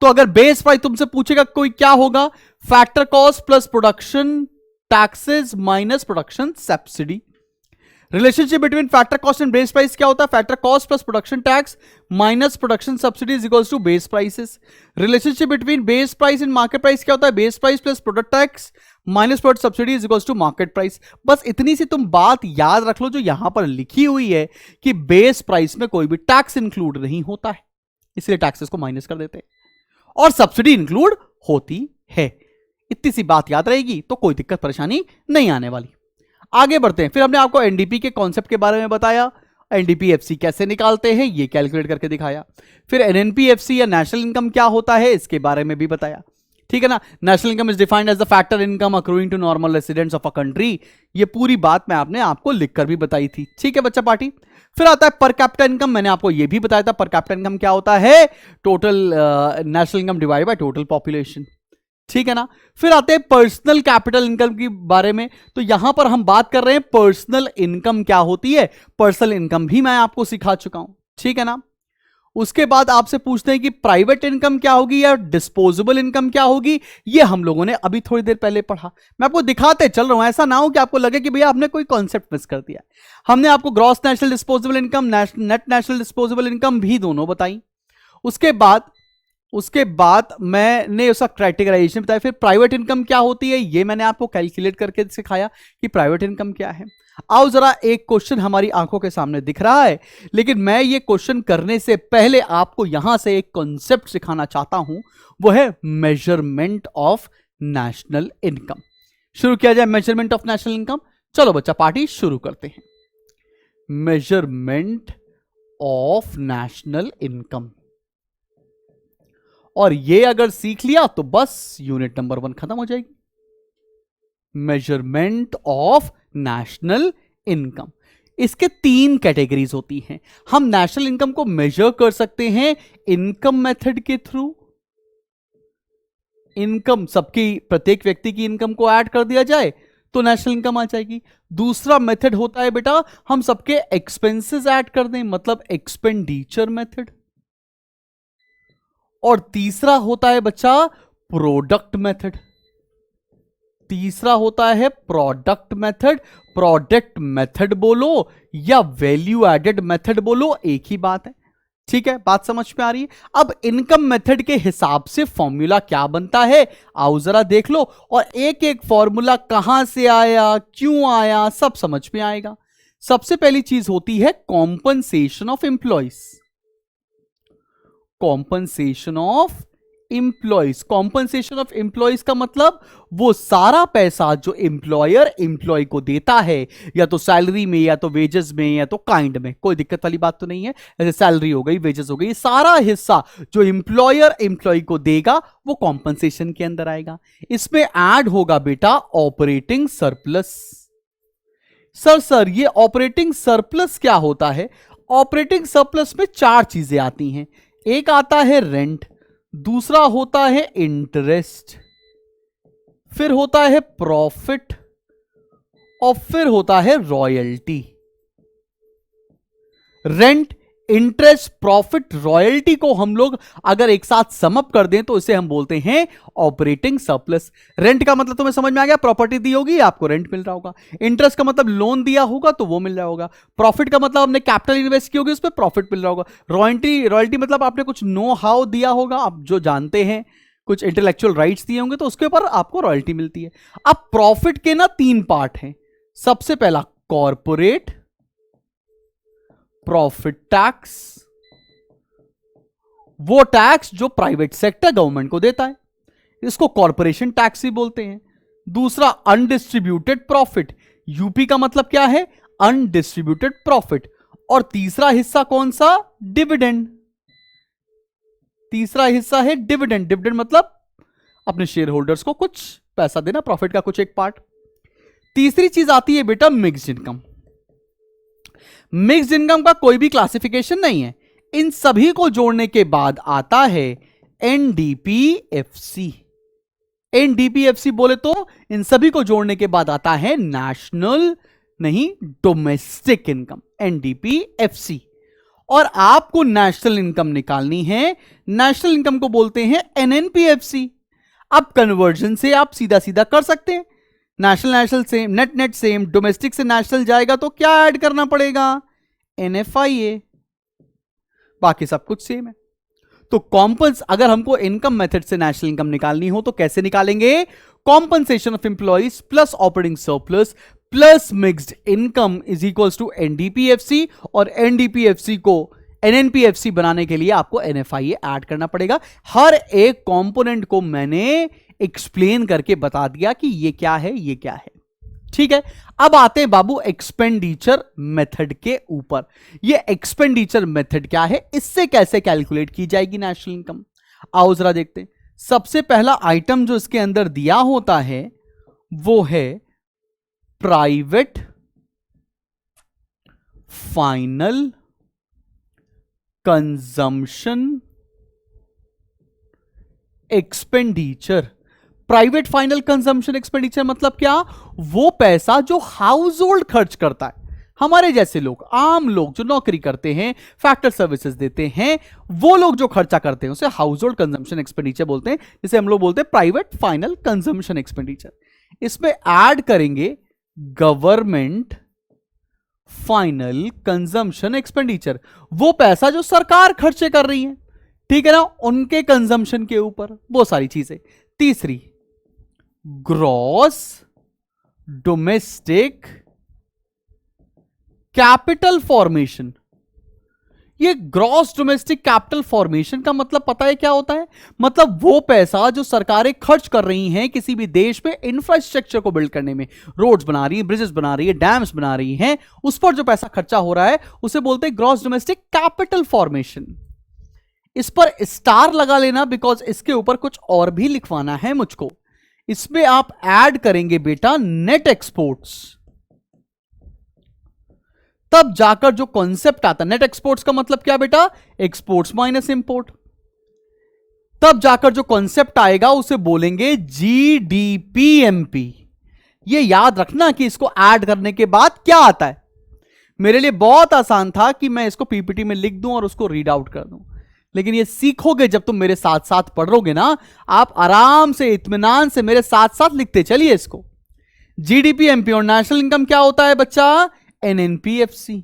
तो अगर बेस प्राइस तुमसे पूछेगा कोई क्या होगा, factor cost plus production taxes minus production subsidy. Relationship between factor cost and base price क्या होता है, factor cost plus production tax minus production subsidy is equals to base prices. Relationship between base price and market price क्या होता है, base price plus product tax minus product subsidy is equals to market price. बस इतनी सी तुम बात याद रख लो जो यहां पर लिखी हुई है कि बेस प्राइस में कोई भी टैक्स इंक्लूड नहीं होता है, इसलिए टैक्सेस को माइनस कर देते हैं, और सब्सिडी इंक्लूड होती है। इतनी सी बात याद रहेगी तो कोई दिक्कत परेशानी नहीं आने वाली। आगे बढ़ते हैं। फिर हमने आपको एनडीपी के कॉन्सेप्ट के बारे में बताया, एनडीपीएफसी कैसे निकालते हैं ये कैलकुलेट करके दिखाया। फिर एनएनपीएफसी या नेशनल इनकम क्या होता है इसके बारे में भी बताया। ठीक है ना। National income is defined as the factor income accruing to normal residents of a country. ये पूरी बात मैं आपने आपको लिखकर भी बताई थी। ठीक है बच्चा पार्टी। फिर आता है पर कैपिटा इनकम, मैंने आपको ये भी बताया था पर कैपिटा इनकम क्या होता है, total national income divide by total population. ठीक है ना। फिर आते हैं पर्सनल कैपिटल इनकम के बारे में, तो यहां पर हम बात कर रहे हैं पर्सनल इनकम क्या होती है, पर्सनल इनकम भी मैं आपको सिखा चुका हूं। ठीक है ना। उसके बाद आपसे पूछते हैं कि प्राइवेट इनकम क्या होगी या डिस्पोजेबल इनकम क्या होगी, ये हम लोगों ने अभी थोड़ी देर पहले पढ़ा, मैं आपको दिखाते चल रहा हूं, ऐसा ना हो कि आपको लगे कि भैया आपने कोई कॉन्सेप्ट मिस कर दिया। हमने आपको gross national disposable income, net national disposable income भी दोनों बताई। उसके बाद उसके बाद मैंने उसका कैटेगराइजेशन बताया, फिर प्राइवेट इनकम क्या होती है ये मैंने आपको कैलकुलेट करके सिखाया कि प्राइवेट इनकम क्या है। आओ जरा, एक क्वेश्चन हमारी आंखों के सामने दिख रहा है, लेकिन मैं ये क्वेश्चन करने से पहले आपको यहां से एक कॉन्सेप्ट सिखाना चाहता हूं, वो है मेजरमेंट ऑफ नेशनल इनकम। शुरू किया जाए मेजरमेंट ऑफ नेशनल इनकम। चलो बच्चा, पार्टी शुरू करते हैं। मेजरमेंट ऑफ नेशनल इनकम, और ये अगर सीख लिया तो बस यूनिट नंबर 1 खत्म हो जाएगी। मेजरमेंट ऑफ नेशनल इनकम, इसके 3 कैटेगरीज होती हैं। हम नेशनल इनकम को मेजर कर सकते हैं इनकम मेथड के थ्रू। इनकम, सबकी, प्रत्येक व्यक्ति की इनकम को ऐड कर दिया जाए तो नेशनल इनकम आ जाएगी। दूसरा मेथड होता है बेटा, हम सबके एक्सपेंसेस ऐड कर दें, मतलब एक्सपेंडिचर मेथड। और तीसरा होता है बच्चा प्रोडक्ट मेथड। तीसरा होता है प्रोडक्ट मेथड। प्रोडक्ट मेथड बोलो या वैल्यू एडेड मेथड बोलो, एक ही बात है। ठीक है, बात समझ में आ रही है। अब इनकम मेथड के हिसाब से फॉर्मूला क्या बनता है, आओ जरा देख लो, और एक एक फॉर्मूला कहां से आया, क्यों आया, सब समझ में आएगा। सबसे पहली चीज होती है compensation of employees. Compensation of employees. Compensation of employees का मतलब वो सारा पैसा जो एम्प्लॉयर एम्प्लॉय को देता है, या तो सैलरी में, या तो वेजेस में, या तो काइंड में, कोई दिक्कत वाली बात तो नहीं है। जैसे सैलरी हो गई, वेजेस हो गई, सारा हिस्सा जो एम्प्लॉयर एम्प्लॉय को देगा वो कॉम्पनसेशन के अंदर आएगा। इसमें ऐड होगा बेटा ऑपरेटिंग सरप्लस। सर ये ऑपरेटिंग सरप्लस क्या होता है? ऑपरेटिंग सरप्लस में 4 चीजें आती हैं। एक आता है रेंट, दूसरा होता है इंटरेस्ट, फिर होता है प्रॉफिट, और फिर होता है royalty. Rent, interest, profit, royalty को हम लोग अगर एक साथ समअप कर दें तो इसे हम बोलते हैं ऑपरेटिंग सरप्लस। रेंट का मतलब तुम्हें समझ में आ गया, प्रॉपर्टी दी होगी आपको रेंट मिल रहा होगा। इंटरेस्ट का मतलब लोन दिया होगा तो वो मिल रहा होगा। प्रॉफिट का मतलब आपने कैपिटल इन्वेस्ट की होगी, उस पर प्रॉफिट मिल रहा होगा। रॉयल्टी मतलब आपने कुछ नो हाउ दिया होगा, आप जो जानते हैं, कुछ इंटेलेक्चुअल राइट्स दिए होंगे तो उसके ऊपर आपको रॉयल्टी मिलती है। अब प्रॉफिट के ना 3 पार्ट हैं। सबसे पहला कॉर्पोरेट प्रॉफिट टैक्स, वो टैक्स जो प्राइवेट सेक्टर गवर्नमेंट को देता है, इसको कॉर्पोरेशन टैक्स ही बोलते हैं। दूसरा अनडिस्ट्रीब्यूटेड प्रॉफिट, यूपी का मतलब क्या है, अनडिस्ट्रीब्यूटेड प्रॉफिट। और तीसरा हिस्सा कौन सा, डिविडेंड। तीसरा हिस्सा है डिविडेंड। डिविडेंड मतलब अपने शेयर होल्डर्स को कुछ पैसा देना, प्रॉफिट का कुछ एक पार्ट। तीसरी चीज आती है बेटा मिक्स्ड इनकम। मिक्स्ड इनकम का कोई भी क्लासिफिकेशन नहीं है, इन सभी को जोड़ने के बाद आता है एनडीपीएफसी। एनडीपीएफसी बोले तो इन सभी को जोड़ने के बाद आता है नेशनल नहीं, डोमेस्टिक इनकम, एनडीपीएफसी। और आपको नेशनल इनकम निकालनी है, नेशनल इनकम को बोलते हैं एनएनपीएफसी। अब कन्वर्जन से आप सीधा सीधा कर सकते हैं, national same, net same, domestic से नेशनल जाएगा तो क्या ऐड करना पड़ेगा, एनएफआईए, बाकी सब कुछ सेम है। तो अगर हमको इनकम मेथड से नेशनल इनकम निकालनी हो तो कैसे निकालेंगे, compensation of employees plus operating surplus plus mixed income is equals to NDPFC, और एनडीपीएफसी को एनएनपीएफसी बनाने के लिए आपको एनएफआईए ऐड करना पड़ेगा। हर एक कंपोनेंट को मैंने एक्सप्लेन करके बता दिया कि ये क्या है, ये क्या है। ठीक है, अब आते हैं बाबू एक्सपेंडिचर मेथड के ऊपर। ये एक्सपेंडिचर मेथड क्या है, इससे कैसे कैलकुलेट की जाएगी नेशनल इनकम, आओ जरा देखते हैं। सबसे पहला आइटम जो इसके अंदर दिया होता है वो है private final consumption expenditure. Private final consumption expenditure मतलब क्या, वो पैसा जो हाउस होल्ड खर्च करता है, हमारे जैसे लोग, आम लोग जो नौकरी करते हैं, फैक्टर सर्विसेज देते हैं, वो लोग जो खर्चा करते हैं उसे हाउस होल्ड कंजम्पशन एक्सपेंडिचर बोलते हैं, जिसे हम लोग बोलते हैं प्राइवेट फाइनल कंजम्पशन एक्सपेंडिचर। इसमें ऐड करेंगे गवर्नमेंट फाइनल कंजम्पशन एक्सपेंडिचर, वो पैसा जो सरकार खर्चे कर रही है। ठीक है ना, उनके कंजम्पशन के ऊपर, वो सारी चीजें। तीसरी, ग्रॉस डोमेस्टिक कैपिटल फॉर्मेशन। ये ग्रॉस डोमेस्टिक कैपिटल फॉर्मेशन का मतलब पता है क्या होता है? मतलब वो पैसा जो सरकारें खर्च कर रही हैं किसी भी देश में इंफ्रास्ट्रक्चर को बिल्ड करने में, रोड्स बना रही है, ब्रिजेस बना रही है, डैम्स बना रही हैं, उस पर जो पैसा खर्चा हो रहा है उसे बोलते हैं ग्रॉस डोमेस्टिक कैपिटल फॉर्मेशन। इस पर स्टार लगा लेना, बिकॉज इसके ऊपर कुछ और भी लिखवाना है मुझको। इसमें आप ऐड करेंगे बेटा नेट एक्सपोर्ट्स, तब जाकर जो कॉन्सेप्ट आता है, नेट एक्सपोर्ट्स का मतलब क्या बेटा? Exports minus import. तब जाकर जो कॉन्सेप्ट आएगा उसे बोलेंगे जीडीपीएमपी। ये याद रखना कि इसको ऐड करने के बाद क्या आता है। मेरे लिए बहुत आसान था कि मैं इसको पीपीटी में लिख दूं और उसको रीड आउट कर दूं, लेकिन ये सीखोगे जब तुम मेरे साथ साथ पढ़ोगे ना, आप आराम से इत्मीनान से मेरे साथ साथ लिखते चलिए इसको। जीडीपीएमपी और नेशनल इनकम क्या होता है बच्चा? एनएनपीएफसी।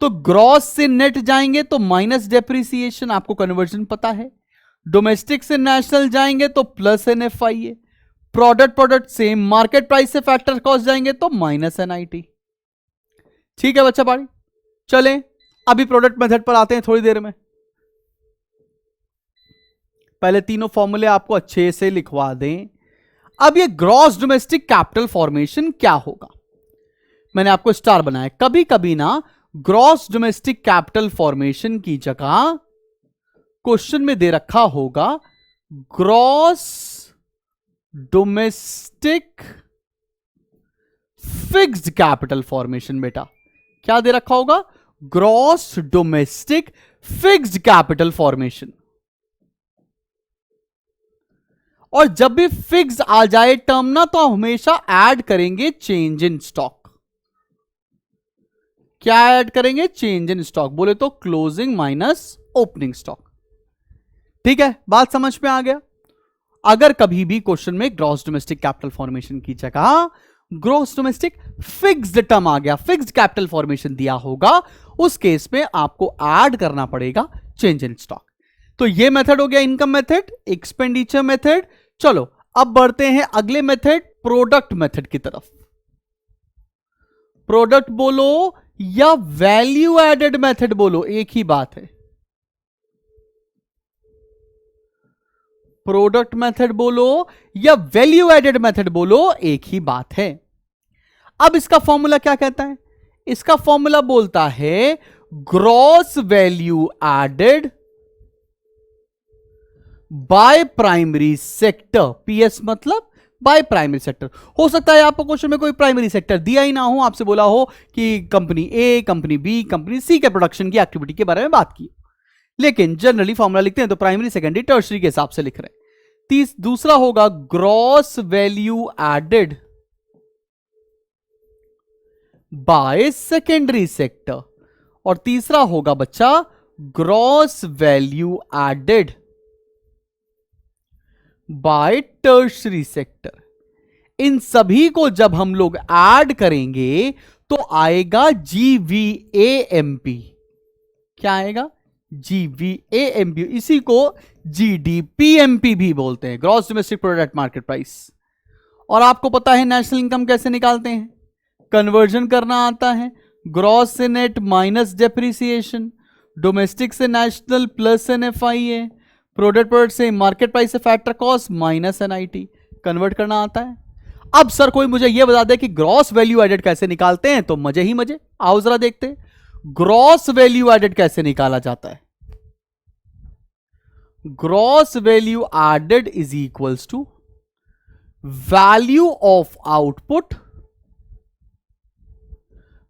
तो ग्रॉस से नेट जाएंगे तो माइनस डेप्रिसिएशन, आपको कन्वर्जन पता है। डोमेस्टिक से नेशनल जाएंगे तो plus NFIA. Product same market price से फैक्टर कॉस्ट जाएंगे तो माइनस एनआईटी। ठीक है बच्चा पाड़ी, चलें अभी प्रोडक्ट मेथड पर आते हैं थोड़ी देर में। पहले तीनों फॉर्मूले आपको अच्छे से लिखवा दें। अब ये ग्रॉस डोमेस्टिक कैपिटल फॉर्मेशन क्या होगा? मैंने आपको स्टार बनाया। कभी कभी ना ग्रॉस डोमेस्टिक कैपिटल फॉर्मेशन की जगह क्वेश्चन में दे रखा होगा gross domestic fixed capital formation. बेटा क्या दे रखा होगा? Gross domestic fixed capital formation. और जब भी फिक्स आ जाए टर्म ना, तो हमेशा ऐड करेंगे चेंज इन स्टॉक। क्या ऐड करेंगे? Change in stock. बोले तो क्लोजिंग माइनस ओपनिंग स्टॉक। ठीक है, बात समझ में आ गया। अगर कभी भी क्वेश्चन में ग्रॉस डोमेस्टिक कैपिटल फॉर्मेशन की जगह ग्रॉस डोमेस्टिक फिक्स्ड टर्म आ गया, फिक्स्ड कैपिटल फॉर्मेशन दिया होगा, उस केस में आपको ऐड करना पड़ेगा चेंज इन स्टॉक। तो ये मेथड हो गया इनकम मेथड, एक्सपेंडिचर मेथड। चलो अब बढ़ते हैं अगले मेथड, प्रोडक्ट मेथड की तरफ। प्रोडक्ट बोलो या वैल्यू एडेड मेथड बोलो, एक ही बात है। प्रोडक्ट मेथड बोलो या वैल्यू एडेड मेथड बोलो, एक ही बात है। अब इसका फॉर्मूला क्या कहता है? इसका फॉर्मूला बोलता है gross value added by primary sector. PS मतलब बाय प्राइमरी सेक्टर। हो सकता है आपको क्वेश्चन में कोई प्राइमरी सेक्टर दिया ही ना हो, आपसे बोला हो कि कंपनी ए, कंपनी बी, कंपनी सी के प्रोडक्शन की एक्टिविटी के बारे में बात की, लेकिन जनरली फॉर्मूला लिखते हैं तो प्राइमरी, सेकेंडरी, टर्शरी के हिसाब से लिख रहे हैं। दूसरा होगा gross value added by secondary sector, और तीसरा होगा बच्चा gross value added by tertiary sector. इन सभी को जब हम लोग ऐड करेंगे तो आएगा जीवीएएमपी। क्या आएगा? जीवीएएमपी। इसी को जीडीपीएमपी भी बोलते हैं, gross domestic product market price. और आपको पता है नेशनल इनकम कैसे निकालते हैं? कन्वर्जन करना आता है, ग्रॉस से नेट माइनस डेप्रिसिएशन, डोमेस्टिक से नेशनल प्लस एनएफआईए, प्रोडक्ट से मार्केट प्राइस से factor cost minus NIT. Convert करना आता है। अब सर कोई मुझे यह बता दे कि ग्रॉस वैल्यू एडेड कैसे निकालते हैं, तो मजे ही मजे। आओ जरा देखते हैं ग्रॉस वैल्यू एडेड कैसे निकाला जाता है। Gross value added is equals to value of output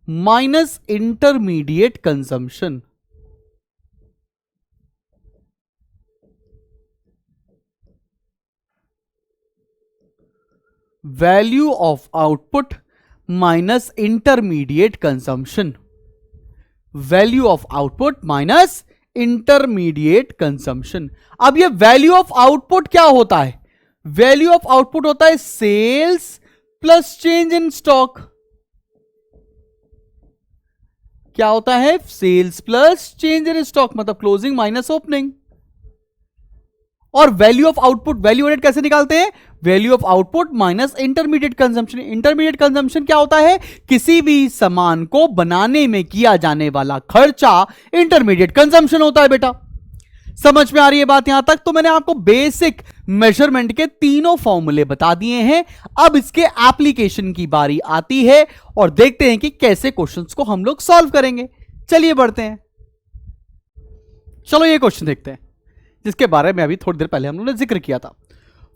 minus intermediate consumption. Value of output minus intermediate consumption. Value of output minus intermediate consumption. अब ये वैल्यू ऑफ आउटपुट क्या होता है? वैल्यू ऑफ आउटपुट होता है sales plus change in stock. क्या होता है? Sales plus change in stock, मतलब क्लोजिंग माइनस ओपनिंग। और value of output, value added कैसे निकालते हैं? Value of output minus intermediate consumption. Intermediate consumption क्या होता है? किसी भी सामान को बनाने में किया जाने वाला खर्चा इंटरमीडिएट कंजम्पशन होता है बेटा। समझ में आ रही है बात यहां तक? तो मैंने आपको बेसिक मेजरमेंट के तीनों फॉर्मूले बता दिए हैं। अब इसके एप्लीकेशन की बारी आती है और देखते हैं कि कैसे क्वेश्चंस को हम लोग सॉल्व करेंगे। चलिए बढ़ते हैं। चलो ये क्वेश्चन देखते हैं जिसके बारे में अभी थोड़ी देर पहले हम लोगों ने जिक्र किया था।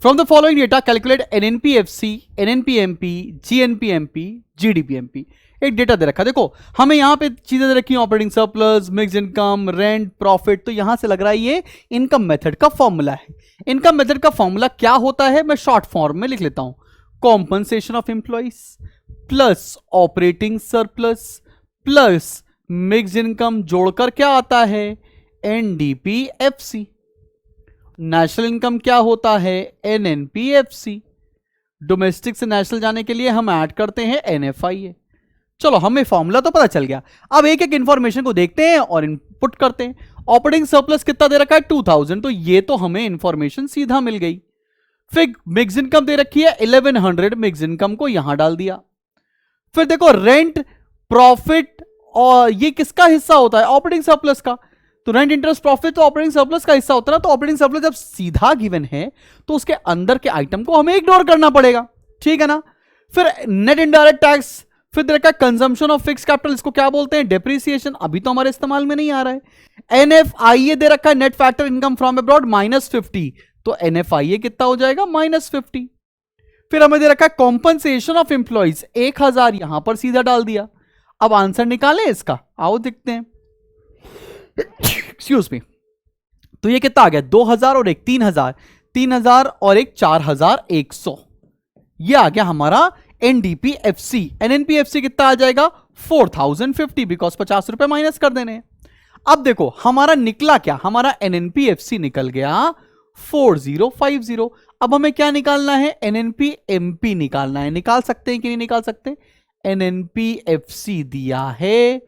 From the following data calculate NNPFC, NNPMP, GNPMP, GDPMP. एक डेटा दे रखा है, देखो हमें यहां पे चीजें दे रखी हैं, operating surplus, mix income, rent, profit. तो यहां से लग रहा है ये इनकम मेथड का फॉर्मूला है। इनकम मेथड का फॉर्मूला क्या होता है मैं शॉर्ट फॉर्म में लिख लेता हूं। Compensation of employees plus operating surplus plus mix income जोड़कर क्या आता है? एनडीपीएफसी। नेशनल इनकम क्या होता है? एनएनपीएफसी। डोमेस्टिक से नेशनल जाने के लिए हम ऐड करते हैं एनएफआईए। चलो हमें फॉर्मूला तो पता चल गया। अब एक एक इंफॉर्मेशन को देखते हैं और इनपुट करते हैं। ऑपरेटिंग सरप्लस कितना दे रखा है? 2000। तो ये तो हमें इंफॉर्मेशन सीधा मिल गई। फिर मिक्स इनकम दे रखी है 1100, मिक्स इनकम को यहां डाल दिया। फिर देखो रेंट, प्रॉफिट, और ये किसका हिस्सा होता है? ऑपरेटिंग सरप्लस का। तो रेंट, इंटरेस्ट, प्रॉफिट तो ऑपरेटिंग सरप्लस का हिस्सा होता है ना। तो ऑपरेटिंग सरप्लस जब सीधा गिवन है तो उसके अंदर के आइटम को हमें इग्नोर करना पड़ेगा, ठीक है ना। फिर नेट इनडायरेक्ट टैक्स, फिर देखा कंजम्पशन ऑफ फिक्स कैपिटल, इसको क्या बोलते हैं? डेप्रिसिएशन। अभी तो हमारे इस्तेमाल में नहीं आ रहा है। एनएफआईए दे रखा है, net factor income from abroad -50। तो एनएफआईए कितना हो जाएगा? -50। फिर हमें दे रखा है कॉम्पनसेशन ऑफ एम्प्लॉइज 1000, यहां पर सीधा डाल दिया। अब आंसर निकालें इसका, आओ देखते हैं। Excuse me. तो ये कितना आ गया? 2000 और एक 3000, 3000 और एक 4100। ये आ गया हमारा एनडीपीएफसी। एनएनपीएफसी कितना आ जाएगा? 4050, बिकॉज 50 रुपए माइनस कर देने हैं। अब देखो हमारा निकला क्या? हमारा एनएनपीएफसी निकल गया 4050। अब हमें क्या निकालना है? एनएनपीएमपी निकालना है। निकाल सकते हैं कि नहीं निकाल सकते? एनएनपीएफसी दिया है,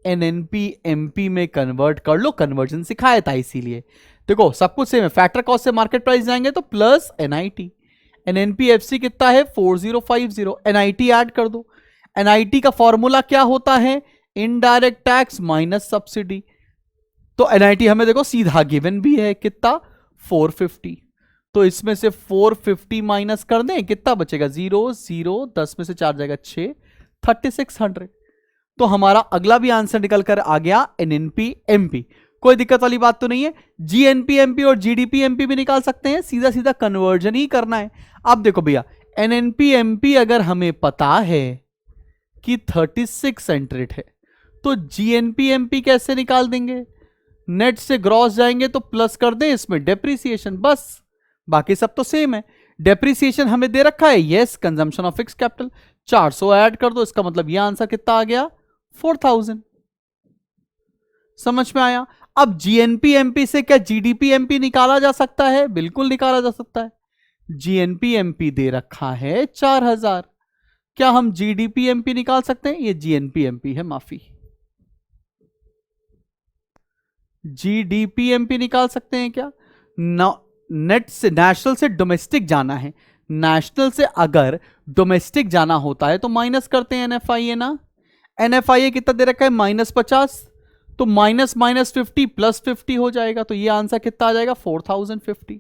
एनएनपीएमपी में कन्वर्ट कर लो। कन्वर्जन सिखाया था इसीलिए। देखो सब कुछ सेम है, फैक्टर कॉस्ट से मार्केट प्राइस जाएंगे तो प्लस एनआईटी। एनएनपीएफसी कितना है? 4050। एनआईटी ऐड कर दो। एनआईटी का फॉर्मूला क्या होता है? Indirect tax minus subsidy. तो एनआईटी हमें देखो सीधा गिवन भी है, कितना? 450। तो इसमें से 450 माइनस कर दें, कितना बचेगा? 0 0, 10 में से 4 जाएगा 6, 3600। तो हमारा अगला भी आंसर निकल कर आ गया एनएनपीएमपी। कोई दिक्कत वाली बात तो नहीं है। जीएनपीएमपी और जीडीपीएमपी भी निकाल सकते हैं, सीधा सीधा कन्वर्जन ही करना है। अब देखो भैया, एनएनपीएमपी अगर हमें पता है कि 36 सेंट्रेट है तो जीएनपीएमपी कैसे निकाल देंगे? नेट से ग्रॉस जाएंगे तो प्लस कर दें इसमें डेप्रिसिएशन, बस। बाकी सब तो सेम है। डेप्रिसिएशन हमें दे रखा है, yes. Consumption of fix capital 400 add कर दो, इसका मतलब यह आंसर कितना आ गया? 4000। समझ में आया? अब जीएनपीएमपी से क्या जीडीपीएमपी निकाला जा सकता है? बिल्कुल निकाला जा सकता है। जीएनपीएमपी दे रखा है 4000। क्या हम जीडीपीएमपी निकाल सकते हैं? ये जीएनपीएमपी है, माफी। जीडीपीएमपी निकाल सकते हैं क्या? नेट से, नेशनल से डोमेस्टिक जाना है। नेशनल से अगर डोमेस्टिक जाना होता है तो माइनस करते हैं एनएफआईए ना। एनएफआईए कितना दे रखा है? -50। तो माइनस -50 प्लस 50 हो जाएगा। तो ये आंसर कितना आ जाएगा? 4050।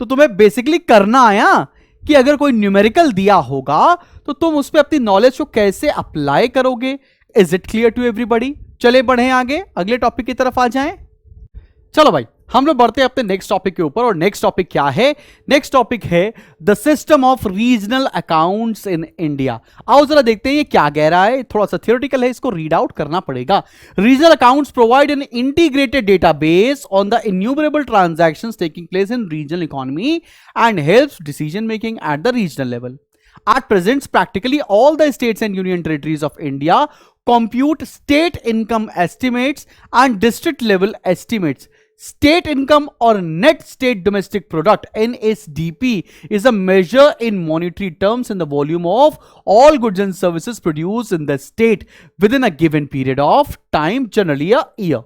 तो तुम्हें बेसिकली करना आया कि अगर कोई न्यूमेरिकल दिया होगा तो तुम उस पर अपनी नॉलेज को कैसे अप्लाई करोगे। Is it clear to everybody? चले बढ़े आगे, अगले टॉपिक की तरफ आ जाएं। चलो भाई, हम लोग बढ़ते हैं अपने नेक्स्ट टॉपिक के ऊपर। और नेक्स्ट टॉपिक क्या है? नेक्स्ट टॉपिक है the system of regional accounts in India. आओ जरा देखते हैं ये क्या कह रहा है। थोड़ा सा थियोरेटिकल है, इसको रीड आउट करना पड़ेगा। Regional accounts provide an integrated database on the enumerable transactions taking place in regional economy and helps decision making at the regional level. At present, practically all the states and union territories of India compute state income estimates and district level estimates State income or net state domestic product NSDP is a measure in monetary terms in the volume of all goods and services produced in the state within a given period of time, generally a year.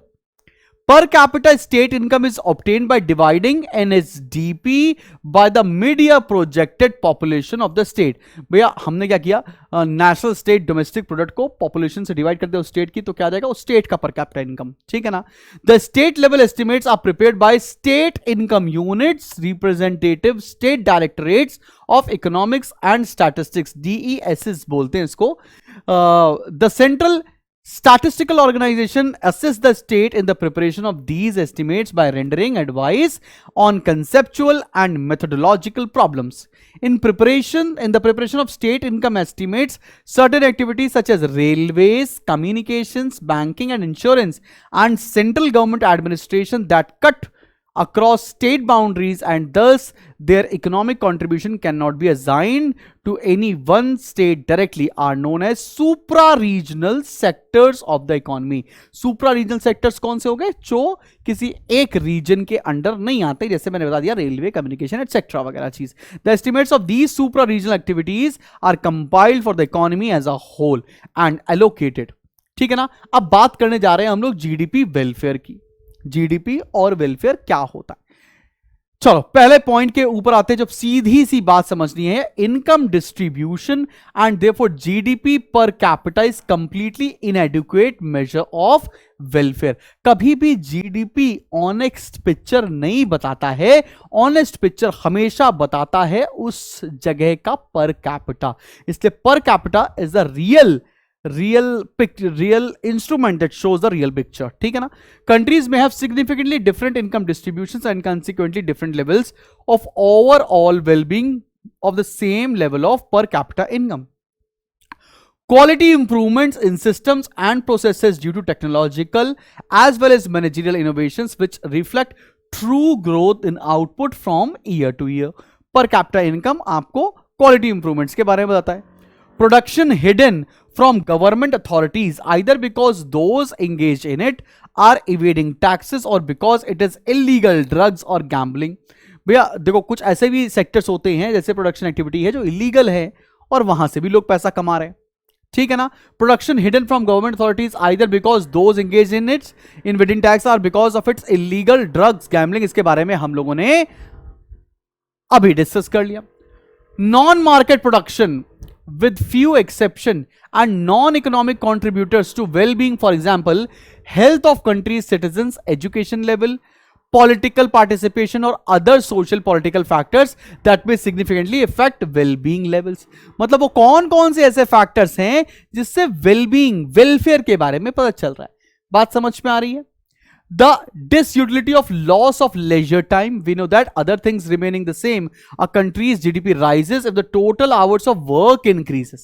Per capita state income is obtained by dividing NSDP by the mid-year projected population of the state. भैया हमने क्या किया, नेशनल स्टेट डोमेस्टिक प्रोडक्ट को पॉपुलेशन से डिवाइड करते हो स्टेट की, तो क्या आ जाएगा उस स्टेट का पर कैपिटा इनकम, ठीक है ना. The state level estimates are prepared by state income units, representative state directorates of economics and statistics, DESs बोलते हैं इसको. द सेंट्रल Statistical organization assists the state in the preparation of these estimates by rendering advice on conceptual and methodological problems. In the preparation of state income estimates, certain activities such as railways, communications, banking and insurance, and central government administration that cut across state boundaries and thus their economic contribution cannot be assigned to any one state directly are known as supra-regional sectors of the economy. Supra-regional sectors कौन से हो गए, जो किसी एक रीजन के अंडर नहीं आते, जैसे मैंने बता दिया रेलवे, कम्युनिकेशन एटसेट्रा वगैरह चीज. The estimates of these supra-regional activities are compiled for the economy as a whole and allocated. ठीक है ना. अब बात करने जा रहे हैं हम लोग जीडीपी वेलफेयर की. जीडीपी और वेलफेयर क्या होता है, चलो पहले पॉइंट के ऊपर आते हैं. जब सीधी सी बात समझनी है, income distribution and therefore GDP पर capita is completely इनएडिक्वेट measure of welfare. कभी भी जीडीपी ऑनेस्ट पिक्चर नहीं बताता है. ऑनेस्ट पिक्चर हमेशा बताता है उस जगह का पर कैपिटा. इसलिए per capita is the real instrument that shows the real picture. ठीक है ना. Countries may have significantly different income distributions and consequently different levels of overall well-being of the same level of per capita income. Quality improvements in systems and processes due to technological as well as managerial innovations which reflect true growth in output from year to year. Per capita income आपको quality improvements के बारे में बताता है. Production hidden from government authorities either because those engaged in it are evading taxes or because it is illegal drugs or gambling. भैया देखो कुछ ऐसे भी सेक्टर्स होते हैं जैसे प्रोडक्शन एक्टिविटी है जो इलीगल है और वहां से भी लोग पैसा कमा रहे हैं. ठीक है ना. Production hidden from government authorities either because those engage in its evading tax और because of its illegal drugs gambling. इसके बारे में हम लोगों ने अभी डिस्कस कर लिया. Non market production with few exception and non-economic contributors to well-being, for example health of country's citizens, education level, political participation or other social political factors that may significantly affect well-being levels. मतलब वो कौन कौन से ऐसे factors हैं जिससे well-being welfare के बारे में पता चल रहा है. बात समझ में आ रही है. The disutility of loss of leisure time. We know that other things remaining the same, a country's GDP rises if the total hours of work increases.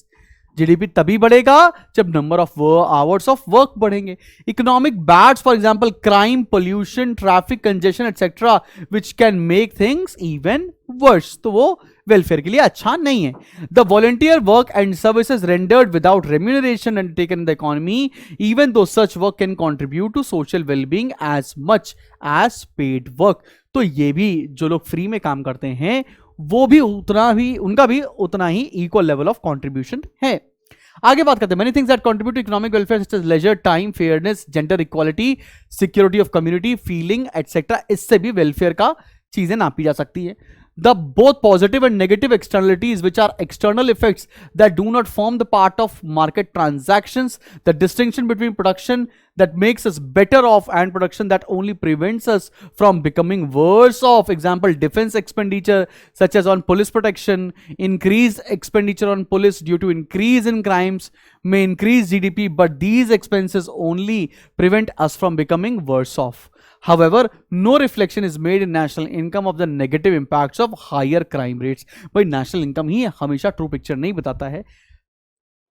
GDP तभी बढ़ेगा जब number of hours of work बढ़ेंगे. Economic bads for example crime, pollution, traffic congestion etcetera which can make things even worse. तो वो वेलफेयर के लिए अच्छा नहीं है. The volunteer work and services rendered without remuneration undertaken in the economy even though such work can contribute to social wellbeing as much as paid work. तो ये भी जो लोग फ्री में काम करते हैं वो भी उनका भी उतना ही इक्वल लेवल ऑफ कंट्रीब्यूशन है. आगे बात करते हैं. Many things that contribute to economic welfare such as leisure time, fairness, gender equality, security of community feeling etcetera. इससे भी वेलफेयर का चीजें नापी जा सकती है. The both positive and negative externalities, which are external effects that do not form the part of market transactions, the distinction between production that makes us better off and production that only prevents us from becoming worse off. Example, defense expenditure such as on police protection, increased expenditure on police due to increase in crimes may increase GDP, but these expenses only prevent us from becoming worse off. However, no reflection is made in national income of the negative impacts of higher crime rates. भाई नेशनल इनकम ही हमेशा ट्रू पिक्चर नहीं बताता है.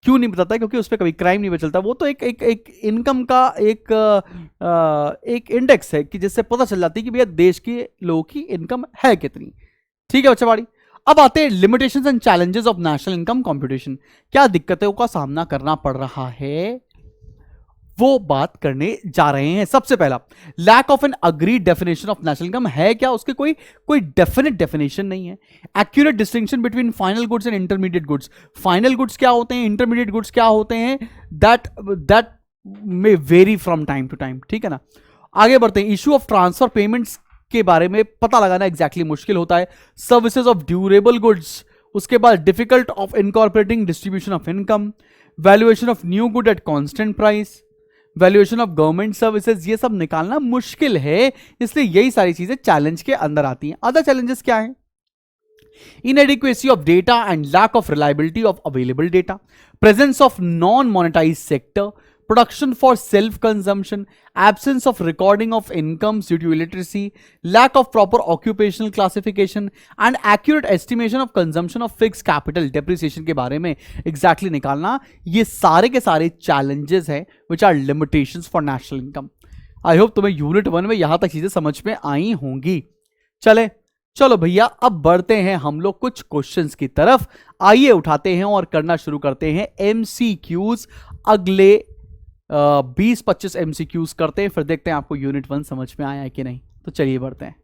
क्यों नहीं बताता है? क्योंकि उस पर कभी क्राइम नहीं बचलता. वो तो एक इनकम का एक इंडेक्स है कि जिससे पता चल जाती है कि भैया देश के लोगों की इनकम है कितनी. ठीक है बच्चा बाड़ी. अब आते हैं limitations and challenges of national income computation. क्या दिक्कतों का सामना करना पड़ रहा है. वो बात करने जा रहे हैं। सबसे पहला, lack of an agreed definition of national income है क्या? उसके कोई डेफिनेट डेफिनेशन नहीं है। Accurate distinction between final goods and intermediate goods, final goods क्या होते हैं, इंटरमीडिएट गुड्स क्या होते हैं, that may vary from time to time, ठीक है ना। आगे बढ़ते हैं, इशू ऑफ ट्रांसफर पेमेंट्स के बारे में पता लगाना एग्जैक्टली मुश्किल होता है। सर्विसेज ऑफ ड्यूरेबल गुड्स, उसके बाद difficult of incorporating distribution of income, valuation of new good at constant price, valuation of government services, ये सब निकालना मुश्किल है, इसलिए यही सारी चीजें चैलेंज के अंदर आती हैं। अदर चैलेंजेस क्या है? inadequacy of data and lack of reliability of available data, presence of non-monetized sector, production for self-consumption, absence of recording of incomes due to illiteracy, lack of proper occupational classification, and accurate estimation of consumption of fixed capital, depreciation के बारे में exactly निकालना, ये सारे के सारे challenges हैं which are limitations for national income. I hope तुम्हें यूनिट 1 में यहां तक चीजें समझ में आई होंगी। चलो भैया, अब बढ़ते हैं हम लोग कुछ क्वेश्चंस की तरफ। आइए उठाते हैं और करना शुरू करते हैं एमसीक्यूज। अगले 20-25 एमसीक्यूज करते हैं, फिर देखते हैं आपको यूनिट 1 समझ में आया है कि नहीं। तो चलिए बढ़ते हैं,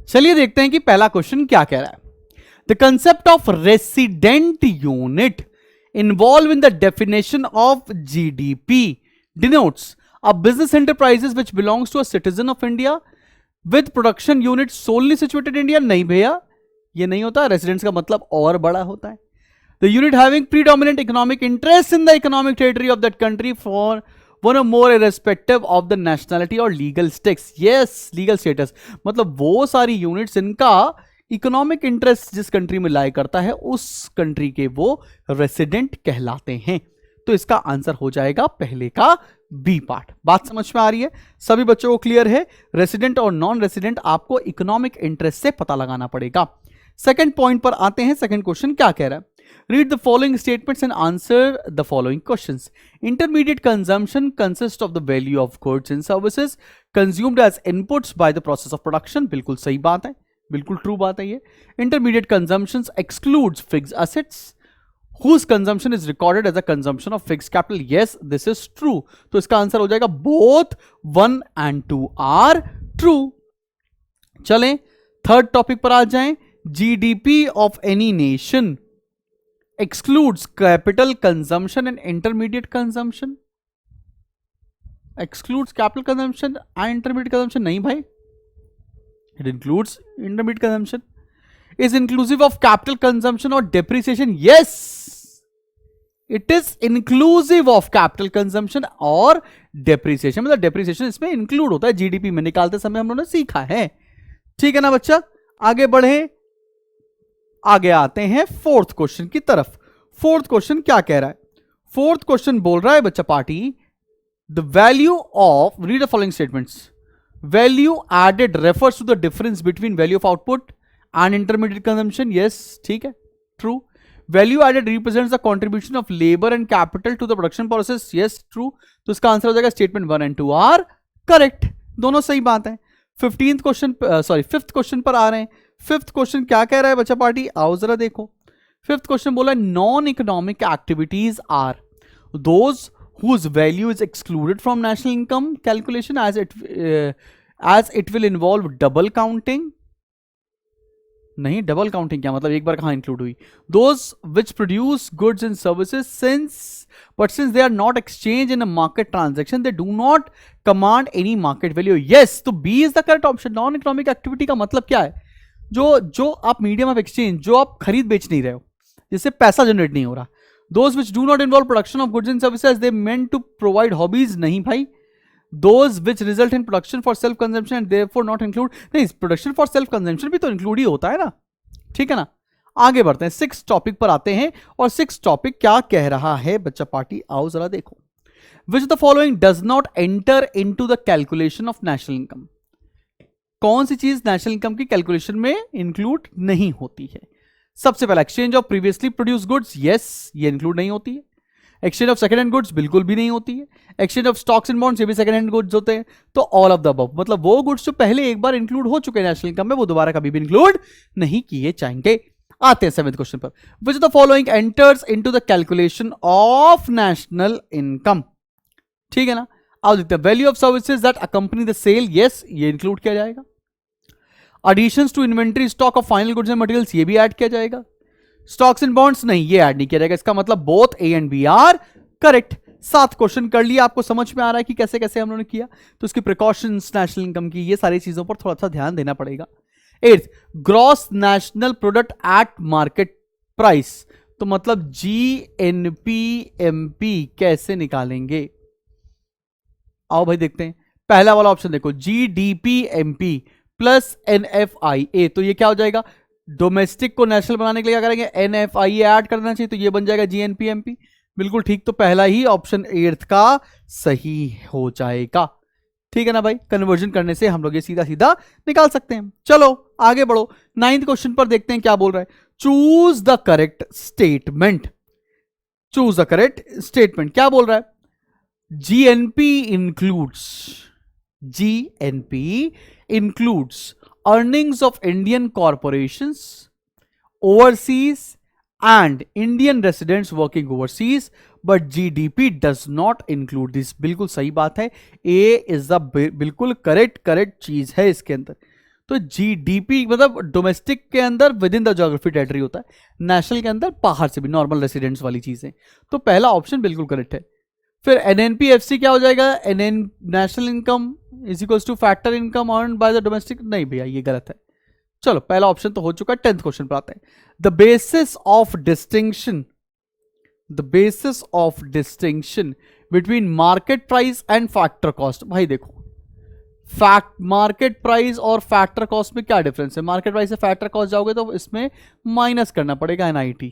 चलिए देखते हैं कि पहला क्वेश्चन क्या कह रहा है। The concept of resident unit involve in the definition of GDP denotes a business enterprises which belongs to a citizen of India with production unit solely situated India. नहीं भैया, ये नहीं होता। रेसिडेंट्स का मतलब और बड़ा होता है। The unit having predominant economic interest in the economic territory of that country for one और मोर इररिस्पेक्टिव ऑफ द नेशनैलिटी और legal status. Yes, legal status मतलब वो सारी यूनिट्स इनका इकोनॉमिक इंटरेस्ट जिस कंट्री में लाई करता है उस कंट्री के वो रेसिडेंट कहलाते हैं। तो इसका आंसर हो जाएगा पहले का बी पार्ट। बात समझ में आ रही है? सभी बच्चों को क्लियर है? रेसिडेंट और नॉन रेसिडेंट आपको इकोनॉमिक इंटरेस्ट से पता लगाना पड़ेगा। सेकंड पॉइंट पर आते हैं। सेकंड क्वेश्चन क्या कह रहा है? Read the following statements and answer the following questions. Intermediate consumption consist of the value of goods and services consumed as inputs by the process of production. बिल्कुल सही बात है, बिल्कुल ट्रू बात है ये। Intermediate consumption excludes fixed assets whose consumption is recorded as a consumption of fixed capital. Yes, this is true. तो इसका आंसर हो जाएगा both 1 and 2 are true. चलें थर्ड टॉपिक पर आ जाएं। GDP of any nation excludes capital consumption and intermediate consumption. Excludes capital consumption and intermediate consumption. नहीं भाई, it includes intermediate consumption. Is inclusive of capital consumption or depreciation? Yes, it is inclusive of capital consumption और depreciation। मतलब depreciation इसमें include होता है, जीडीपी में निकालते समय हम लोगों ने सीखा है। ठीक है ना बच्चा? आगे बढ़े, आगे आते हैं फोर्थ क्वेश्चन की तरफ। फोर्थ क्वेश्चन क्या कह रहा है? फोर्थ क्वेश्चन बोल रहा है बच्चा party, the value of, read the following statements. Value added refers to the difference between value of output and intermediate consumption. Yes, ठीक है, true. Value added represents the contribution of labor and capital to the production process. Yes, true. तो इसका आंसर हो जाएगा स्टेटमेंट 1 and 2 are correct. दोनों सही बात है। 15th question, sorry 5th question पर आ रहे हैं। 5th क्वेश्चन क्या कह रहा है बच्चा पार्टी? आओ जरा देखो। 5th क्वेश्चन बोला non economic activities are those whose value is excluded from national income calculation as it will involve double counting. नहीं, डबल काउंटिंग क्या मतलब? एक बार कहां इंक्लूड हुई? Those which produce goods and services since they are not exchanged in a market transaction they do not command any market value. Yes, तो B is the correct option. Non economic activity का मतलब क्या है? जो आप मीडियम ऑफ एक्सचेंज, जो आप खरीद बेच नहीं रहे हो, जिससे पैसा जनरेट नहीं हो रहा, those which do not involve production of goods and services they meant to provide hobbies. नहीं भाई, those which result in production for self consumption and therefore not include, नहीं, production for self consumption भी तो इंक्लूड ही होता है ना। ठीक है ना? आगे बढ़ते हैं, 6 टॉपिक पर आते हैं। और 6 टॉपिक क्या कह रहा है बच्चा पार्टी? आओ जरा देखो। विच the following does not enter into the calculation of national income. कौन सी चीज नेशनल इनकम की कैलकुलेशन में इंक्लूड नहीं होती है? सबसे पहला exchange of previously produce goods. Yes, ये इंक्लूड नहीं होती है। Exchange of second hand goods बिल्कुल भी नहीं होती है। Exchange of stocks and bonds, ये भी सेकंड हैंड गुड्स होते हैं। तो ऑल ऑफ द अबव मतलब वो गुड्स जो पहले एक बार इंक्लूड हो चुके हैं नेशनल इनकम में, वो दोबारा कभी भी इंक्लूड नहीं किए जाएंगे। आते हैं 7th क्वेश्चन पर। Which the following enters into the calculation of national income? ठीक है ना। आओ देखते हैं, value of services that accompany the sale, yes ये इंक्लूड किया जाएगा। Additions to inventory stock of final goods and materials, ये भी ऐड किया जाएगा। स्टॉक्स एंड बॉन्ड्स नहीं, ये ऐड नहीं किया जाएगा। इसका मतलब both A and B are correct. 7 question कर लिया, आपको समझ में आ रहा है कि कैसे कैसे हम लोगों ने किया। तो उसकी प्रिकॉशंस, नेशनल इनकम की, ये सारी चीजों पर थोड़ा सा ध्यान देना पड़ेगा। 8th, gross national product at market price, तो मतलब GNPMP कैसे निकालेंगे? आओ भाई देखते हैं। पहला वाला ऑप्शन देखो, GDPMP प्लस NFIA, तो ये क्या हो जाएगा? डोमेस्टिक को नेशनल बनाने के लिए क्या करेंगे? NFIA ऐड करना चाहिए, तो ये बन जाएगा GNPMP। बिल्कुल ठीक, तो पहला ही ऑप्शन 8th का सही हो जाएगा। ठीक है ना भाई, कन्वर्जन करने से हम लोग ये सीधा सीधा निकाल सकते हैं। चलो आगे बढ़ो, 9th क्वेश्चन पर देखते हैं क्या बोल रहा है। Choose the correct statement. Choose the correct statement क्या बोल रहा है? GNP includes earnings of Indian corporations overseas and Indian residents working overseas, but GDP does not include this। बिल्कुल सही बात है, A is the बिल्कुल करेक्ट चीज है इसके अंदर। तो GDP मतलब डोमेस्टिक के अंदर with in the geography territory होता है, नेशनल के अंदर बाहर से भी नॉर्मल रेसिडेंट्स वाली चीजें। तो पहला ऑप्शन बिल्कुल करेक्ट है। फिर NNPFC क्या हो जाएगा? National income is equal two factor income earn by the domestic, नहीं भैया ये गलत है। चलो पहला ऑप्शन तो हो चुका है। 10th क्वेश्चन पर आते हैं। The basis of distinction between market price and factor cost. भाई देखो, मार्केट प्राइस और फैक्टर कॉस्ट में क्या डिफरेंस है? मार्केट प्राइस से फैक्टर कॉस्ट जाओगे तो इसमें माइनस करना पड़ेगा NIT।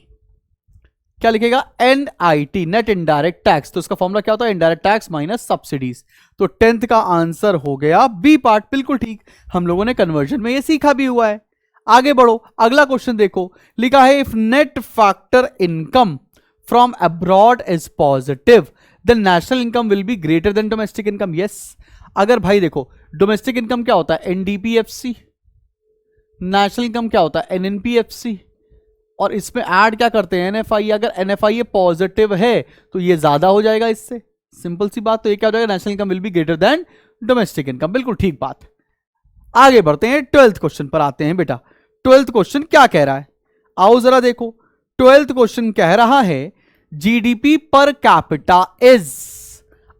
क्या लिखेगा? NIT, net indirect tax. तो इसका फॉर्मूला क्या होता है? Indirect tax minus subsidies. तो 10th का आंसर हो गया बी पार्ट। बिल्कुल ठीक, हम लोगों ने कन्वर्जन में ये सीखा भी हुआ है। आगे बढ़ो, अगला क्वेश्चन देखो, लिखा है if net factor income from abroad is positive then national income will be greater than domestic income. Yes, अगर भाई देखो डोमेस्टिक इनकम क्या होता है? NDPFC, नेशनल इनकम क्या होता है? NNPFC, और इसमें ऐड क्या करते हैं? NFI। अगर NFI पॉजिटिव है तो ये ज्यादा हो जाएगा इससे, सिंपल सी बात। तो ये क्या हो जाएगा? National income will be greater than domestic income. बिल्कुल ठीक बात। आगे बढ़ते हैं, 12th क्वेश्चन पर आते हैं। बेटा 12th क्वेश्चन क्या कह रहा है? आओ जरा देखो, 12th क्वेश्चन कह रहा है GDP पर capita is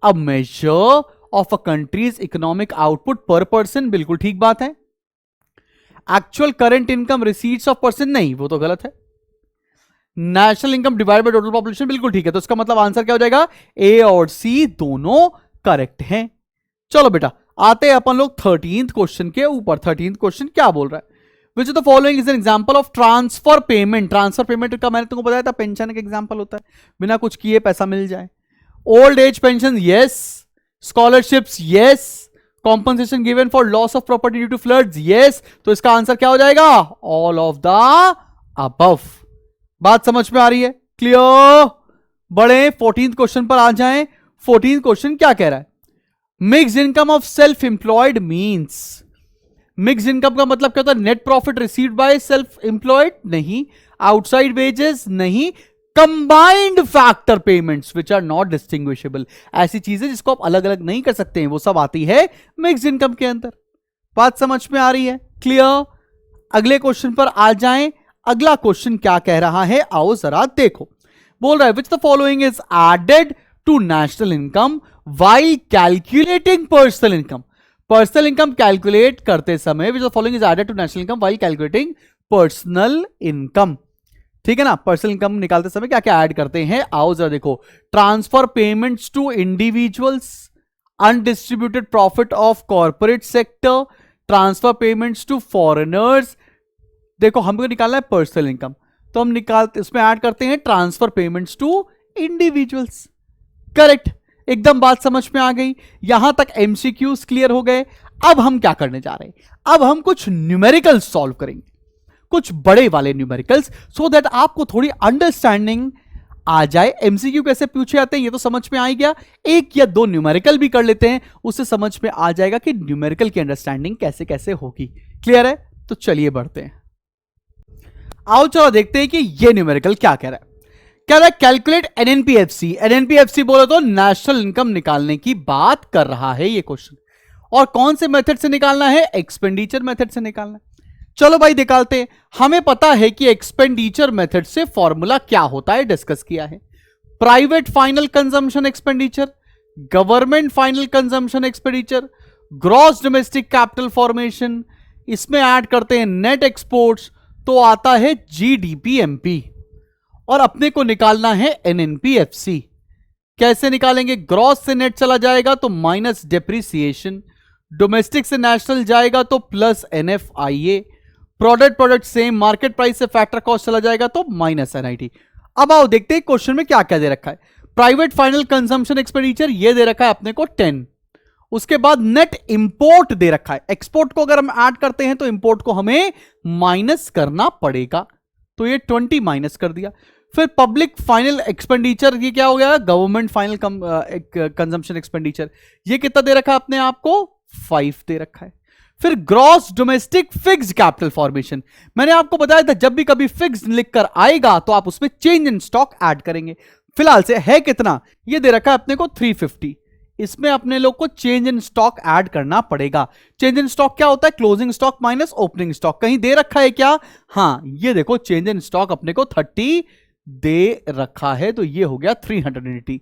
a measure of a countries economic output पर पर्सन। बिल्कुल ठीक बात है। Actual current income receipts of person, नहीं वो तो गलत है। National income divide by total population, बिल्कुल ठीक है। तो इसका मतलब आंसर क्या हो जाएगा? A और C दोनों करेक्ट हैं। चलो बेटा आते हैं अपन लोग 13th क्वेश्चन के ऊपर। 13th क्वेश्चन क्या बोल रहा है? Which of the following is an example of transfer payment. Transfer payment का मैंने तुमको बताया था, पेंशन का एग्जांपल होता है, बिना कुछ किए पैसा मिल जाए। Old age pension, yes. Scholarships, yes. Compensation given for loss of property due to floods, yes. तो इसका आंसर क्या हो जाएगा? All of the above. बात समझ में आ रही है? क्लियर? बड़े 14th क्वेश्चन पर आ जाएं। 14th क्वेश्चन क्या कह रहा है? Mix income of self employed means. Mix income का मतलब क्या होता है? Net profit received by self employed, नहीं। आउटसाइड वेजेस, नहीं। Combined factor payments which are not distinguishable, ऐसी चीजें जिसको आप अलग अलग नहीं कर सकते हैं, वो सब आती है मिक्स इनकम के अंदर। बात समझ में आ रही है? क्लियर? अगले क्वेश्चन पर आ जाएं। अगला क्वेश्चन क्या कह रहा है? आओ जरा देखो। बोल रहा है which the following is added to national income while calculating personal income. Personal income calculate करते समय which the following is added to national income while calculating personal income. ठीक है ना, पर्सनल इनकम निकालते समय क्या क्या ऐड करते हैं? आओ जरा देखो। Transfer payments to individuals, undistributed profit of corporate sector, transfer payments to foreigners. देखो हमको निकालना है पर्सनल इनकम, तो हम निकालते इसमें ऐड करते हैं transfer payments to individuals. Correct, एकदम बात समझ में आ गई। यहां तक MCQs क्लियर हो गए। अब हम क्या करने जा रहे हैं? अब हम कुछ न्यूमेरिकल सॉल्व करेंगे, कुछ बड़े वाले न्यूमेरिकल्स, सो दैट आपको थोड़ी अंडरस्टैंडिंग आ जाए। MCQ कैसे पूछे जाते हैं ये तो समझ में आ गया। एक या दो न्यूमेरिकल भी कर लेते हैं, उससे समझ में आ जाएगा कि न्यूमेरिकल की अंडरस्टैंडिंग कैसे कैसे होगी। क्लियर है? तो चलिए बढ़ते हैं। आओ चलो देखते हैं कि ये न्यूमेरिकल क्या कह रहा है। क्या रहा है, कैलकुलेट एनएनपीएफसी। एनएनपीएफसी बोलो तो नेशनल इनकम निकालने की बात कर रहा है ये क्वेश्चन। और कौन से मेथड से निकालना है, एक्सपेंडिचर मेथड से निकालना है। चलो भाई निकालते हैं। हमें पता है कि एक्सपेंडिचर मेथड से फॉर्मूला क्या होता है, डिस्कस किया है। Private final consumption expenditure, government final consumption expenditure, gross domestic capital formation, इसमें ऐड करते हैं नेट एक्सपोर्ट्स, तो आता है जीडीपीएमपी। और अपने को निकालना है एनएनपीएफसी। कैसे निकालेंगे, ग्रॉस से नेट चला जाएगा तो माइनस डेप्रिसिएशन, डोमेस्टिक से नेशनल जाएगा तो plus NFIA, product same, market price से फैक्टर कॉस्ट चला जाएगा तो माइनस एनआईटी। अब आओ देखते हैं क्वेश्चन में क्या क्या दे रखा है। प्राइवेट फाइनल कंजम्पशन एक्सपेंडिचर ये दे रखा है अपने को 10। उसके बाद नेट इंपोर्ट दे रखा है। एक्सपोर्ट को अगर हम ऐड करते हैं तो इंपोर्ट को हमें माइनस करना पड़ेगा, तो ये 20 माइनस कर दिया। फिर पब्लिक फाइनल एक्सपेंडिचर, ये क्या हो गया, गवर्नमेंट फाइनल कंजम्पशन एक्सपेंडिचर, ये कितना दे रखा है अपने आप को, 5 दे रखा है। फिर gross domestic fixed capital formation, मैंने आपको बताया था जब भी कभी फिक्स्ड लिखकर आएगा तो आप उसमें चेंज इन स्टॉक ऐड करेंगे। फिलहाल से है कितना, ये दे रखा है अपने को 350। इसमें अपने लोग को चेंज इन स्टॉक ऐड करना पड़ेगा। चेंज इन स्टॉक क्या होता है, closing stock minus opening stock. कहीं दे रखा है क्या, हाँ ये देखो चेंज इन स्टॉक अपने को 30 दे रखा है, तो ये हो गया 380।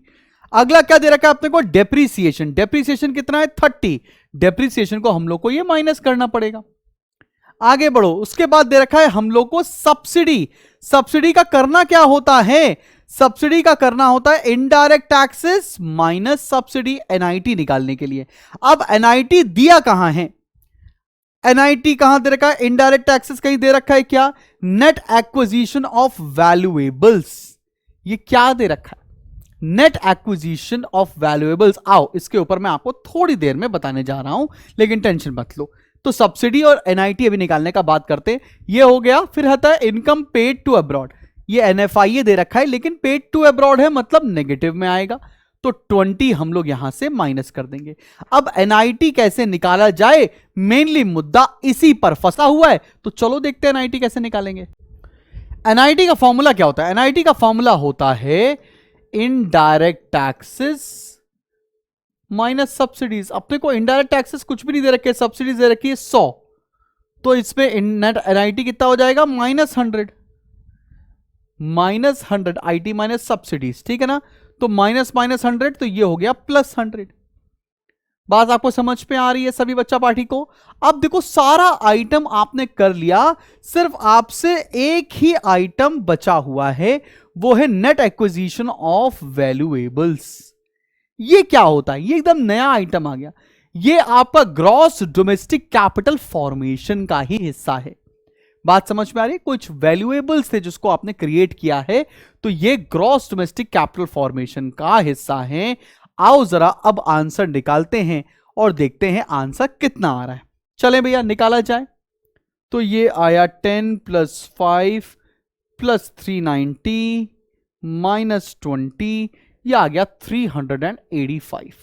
अगला क्या दे रखा है अपने को, डेप्रीसिएशन। डेप्रीसिएशन कितना है, 30। डेप्रीसिएशन को हम लोग को ये माइनस करना पड़ेगा। आगे बढ़ो, उसके बाद दे रखा है हम लोग को सब्सिडी। सब्सिडी का करना क्या होता है, सब्सिडी का करना होता है indirect taxes minus subsidy, NIT निकालने के लिए। अब एनआईटी दिया कहां है, एनआईटी कहां दे रखा है, इनडायरेक्ट टैक्सेस कहीं दे रखा है क्या, नेट एक्विजिशन ऑफ वैल्यूएबल्स, ये क्या दे रखा है, नेट एक्विजिशन ऑफ वैल्यूएबल्स। आओ इसके ऊपर मैं आपको थोड़ी देर में बताने जा रहा हूं, लेकिन टेंशन मत लो। तो सब्सिडी और एनआईटी अभी निकालने का बात करते हैं, ये हो गया। फिर आता है इनकम पेड टू अब्रॉड, ये एनएफआईए दे रखा है लेकिन पेड टू अब्रॉड है, मतलब नेगेटिव में आएगा, तो 20 हम लोग यहां से माइनस कर देंगे। अब एनआईटी कैसे निकाला जाए, मेनली मुद्दा इसी पर फंसा हुआ है, तो चलो देखते हैं एनआईटी कैसे निकालेंगे। एनआईटी का फॉर्मूला क्या होता है, एनआईटी का फॉर्मूला होता है इनडायरेक्ट टैक्सेस माइनस सब्सिडीज। अपने को इनडायरेक्ट टैक्सेस कुछ भी नहीं दे रखे, सब्सिडीज दे रखी है 100, तो इसमें नेट एनआईटी कितना हो जाएगा, -100, -100 आईटी माइनस सब्सिडीज, ठीक है ना। तो -100, तो ये हो गया +100। बात आपको समझ में आ रही है सभी बच्चा पार्टी को। अब देखो सारा आइटम आपने कर लिया, सिर्फ आपसे एक ही आइटम बचा हुआ है, वो है नेट एक्विजिशन ऑफ वैल्यूएबल्स। ये क्या होता है, ये एकदम नया आइटम आ गया। ये आपका ग्रॉस डोमेस्टिक कैपिटल फॉर्मेशन का ही हिस्सा है। बात समझ में आ रही है, कुछ वैल्यूएबल्स थे जिसको आपने क्रिएट किया है, तो ये ग्रॉस डोमेस्टिक कैपिटल फॉर्मेशन का हिस्सा है। आओ जरा अब आंसर निकालते हैं और देखते हैं आंसर कितना आ रहा है। चले भैया निकाला जाए। तो ये आया 10 + 5 + 390 -20, ये आ गया 385।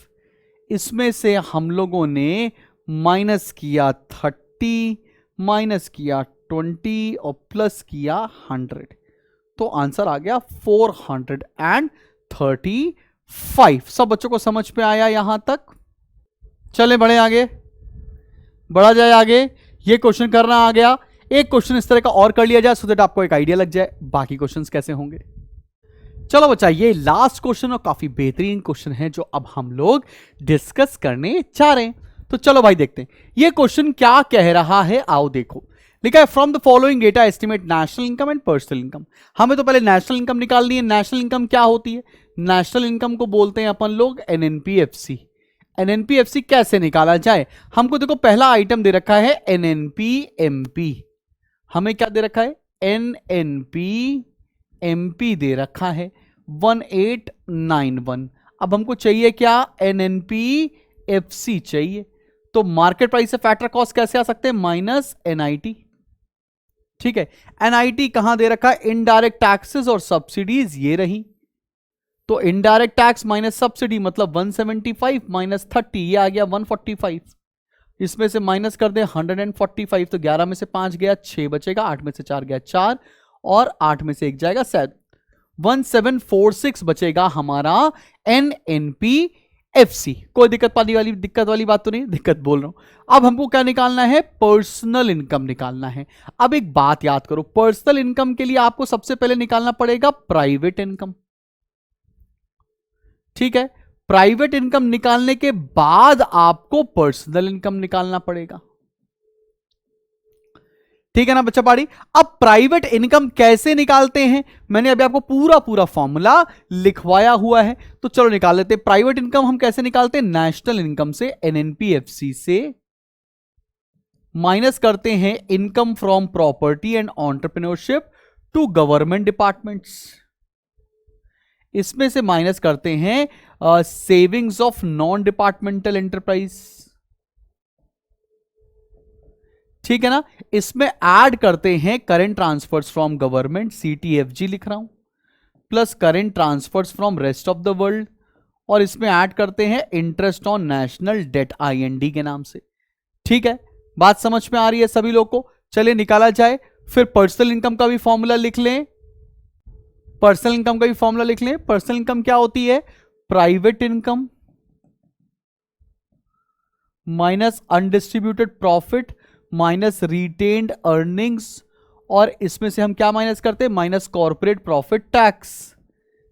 इसमें से हम लोगों ने माइनस किया 30, माइनस किया 20 और प्लस किया 100, तो आंसर आ गया 435। सब बच्चों को समझ पे आया यहां तक। चले बढ़े आगे, बढ़ा जाए आगे। ये क्वेश्चन करना आ गया, एक क्वेश्चन इस तरह का और कर लिया जाए सो दैट आपको एक आइडिया लग जाए बाकी क्वेश्चंस कैसे होंगे। चलो बच्चा, ये लास्ट क्वेश्चन और काफी बेहतरीन क्वेश्चन है जो अब हम लोग डिस्कस करने चाह रहे हैं। तो चलो भाई देखते हैं ये क्वेश्चन क्या कह रहा है। आओ देखो, लिखा है from the following data estimate national income and personal income. हमें तो पहले नेशनल इनकम निकालनी है। नेशनल इनकम क्या होती है, नेशनल इनकम को बोलते हैं अपन लोग एनएनपीएफसी। एनएनपीएफसी कैसे निकाला जाए, हमको देखो पहला आइटम दे रखा है एनएनपीएमपी। हमें क्या दे रखा है, एनएनपीएमपी दे रखा है 1891। अब हमको चाहिए क्या, एनएनपीएफसी चाहिए। तो मार्केट प्राइस से फैक्टर कॉस्ट कैसे आ सकते हैं, माइनस एनआईटी। ठीक है, एनआईटी कहां दे रखा है, इनडायरेक्ट टैक्सेस और सब्सिडीज ये रही। तो इनडायरेक्ट टैक्स माइनस सब्सिडी मतलब 175 माइनस 30, ये आ गया 145। इसमें से माइनस कर दे 145, तो 11 में से 5 गया 6 बचेगा, 8 में से 4 गया 4 और 8 में से 1 जाएगा 7। 1746 बचेगा हमारा NNPFC। कोई दिक्कत वाली बात तो नहीं, दिक्कत बोल रहा हूं। अब हमको क्या निकालना है, पर्सनल इनकम निकालना है। अब एक बात याद करो, पर्सनल इनकम के लिए आपको सबसे पहले निकालना पड़ेगा प्राइवेट इनकम, ठीक है। प्राइवेट इनकम निकालने के बाद आपको पर्सनल इनकम निकालना पड़ेगा, ठीक है ना बच्चा पाड़ी। अब प्राइवेट इनकम कैसे निकालते हैं, मैंने अभी आपको पूरा फॉर्मूला लिखवाया हुआ है, तो चलो निकाल लेते हैं। प्राइवेट इनकम हम कैसे निकालते हैं, नेशनल इनकम से, NNPFC से माइनस करते हैं income from property and entrepreneurship to government departments, इसमें से माइनस करते हैं savings of non departmental enterprise, ठीक है ना। इसमें ऐड करते हैं current transfers from government, CTFG लिख रहा हूं, plus current transfers from rest of the world, और इसमें ऐड करते हैं interest on national debt IND के नाम से, ठीक है। बात समझ में आ रही है सभी लोग को, चलिए निकाला जाए। फिर पर्सनल इनकम का भी फॉर्मूला लिख लें, पर्सनल इनकम का भी फॉर्मूला लिख लें। पर्सनल इनकम क्या होती है, private income minus undistributed profit minus retained earnings, और इसमें से हम क्या माइनस करते हैं, minus corporate profit tax,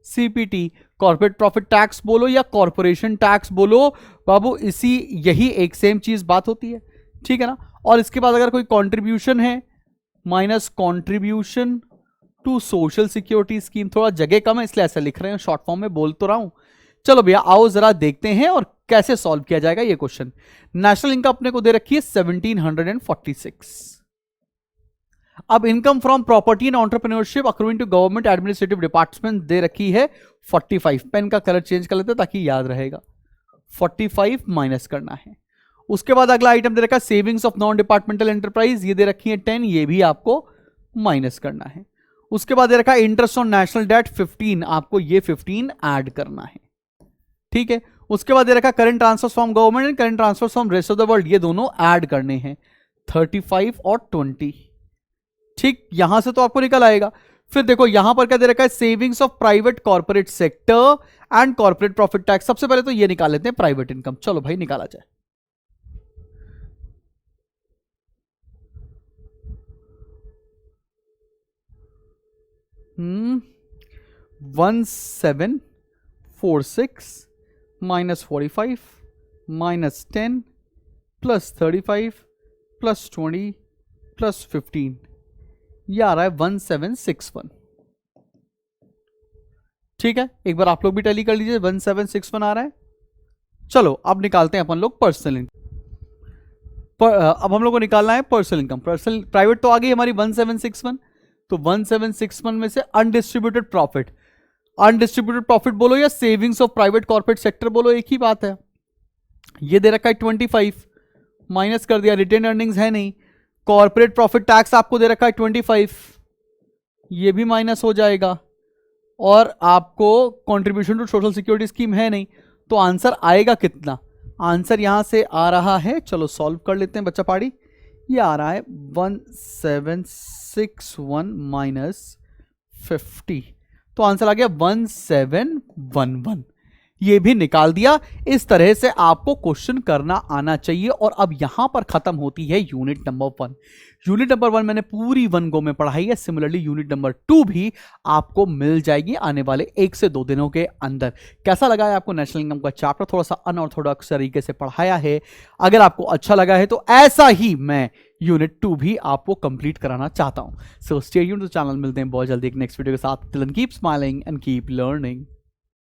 CPT। Corporate profit tax बोलो या कॉर्पोरेशन टैक्स बोलो बाबू, यही एक सेम चीज बात होती है, ठीक है ना। और इसके बाद अगर कोई कंट्रीब्यूशन है, minus contribution to social security scheme, थोड़ा जगह कम है इसलिए ऐसा लिख रहे हैं, शॉर्ट फॉर्म में बोल तो रहा हूं। चलो भैया आओ जरा देखते हैं और कैसे सॉल्व किया जाएगा ये क्वेश्चन। नेशनल इनकम अपने को दे रखी है 1746। अब income from property and entrepreneurship according to government administrative department they रखी है 45। पेन का कलर चेंज कर लेते हैं ताकि याद रहेगा, 45 माइनस करना है। उसके बाद अगला आइटम दे रखा है savings of non departmental enterprise, ये दे रखी है 10, ये भी आपको माइनस करना है। उसके बाद दे रखा है इंटरेस्ट ऑन नेशनल डेट 15, आपको ये 15 ऐड करना है, ठीक है। उसके बाद दे रखा current transfers from government and current transfers from rest of the world, ये दोनों ऐड करने हैं 35 और 20, ठीक। यहां से तो आपको निकल आएगा। फिर देखो यहां पर क्या दे रखा है, savings of private corporate sector and corporate profit tax. सबसे पहले तो ये निकाल लेते हैं प्राइवेट इनकम, चलो भाई निकाला जाए। 1746 minus 45 minus 10 plus 35 plus 20 plus 15, ये आ रहा है 1761, ठीक है। एक बार आप लोग भी टैली कर लीजिए, 1761 आ रहा है। चलो अब निकालते हैं अपन लोग पर्सनल इनकम। अब हम लोग को निकालना है पर्सनल इनकम। पर्सनल प्राइवेट तो आ गई हमारी 1761, तो 1761 में से अनडिस्ट्रीब्यूटेड प्रॉफिट, अनडिस्ट्रीब्यूटेड प्रॉफिट बोलो या savings of private corporate sector बोलो, एक ही बात है। ये दे रखा है 25, माइनस कर दिया, रिटेन अर्निंग्स है नहीं। कॉर्पोरेट प्रॉफिट टैक्स आपको दे रखा है 25, ये भी माइनस हो जाएगा। और आपको contribution to social security scheme है नहीं, तो आंसर आएगा कितना, आंसर यहां से आ रहा है, चलो सॉल्व कर लेते हैं बच्चा पाड़ी। ये आ रहा है 1761 माइनस 50, तो आंसर आ गया 1711। ये भी निकाल दिया। इस तरह से आपको क्वेश्चन करना आना चाहिए। और अब यहां पर खत्म होती है यूनिट नंबर 1। यूनिट नंबर 1 मैंने पूरी 1 गो में पढ़ाई है। सिमिलरली यूनिट नंबर 2 भी आपको मिल जाएगी आने वाले 1 से 2 दिनों के अंदर। कैसा लगा है आपको नेशनल इनकम का चैप्टर? थोड़ा सा अनऑर्थोडॉक्स तरीके से पढ़ाया है। अगर आपको अच्छा लगा है तो ऐसा ही मैं यूनिट 2 भी आपको कंप्लीट कराना चाहता हूं। So stay tuned to the channel. मिलते हैं बहुत जल्दी एक नेक्स्ट वीडियो के साथ। Till then keep smiling and keep learning.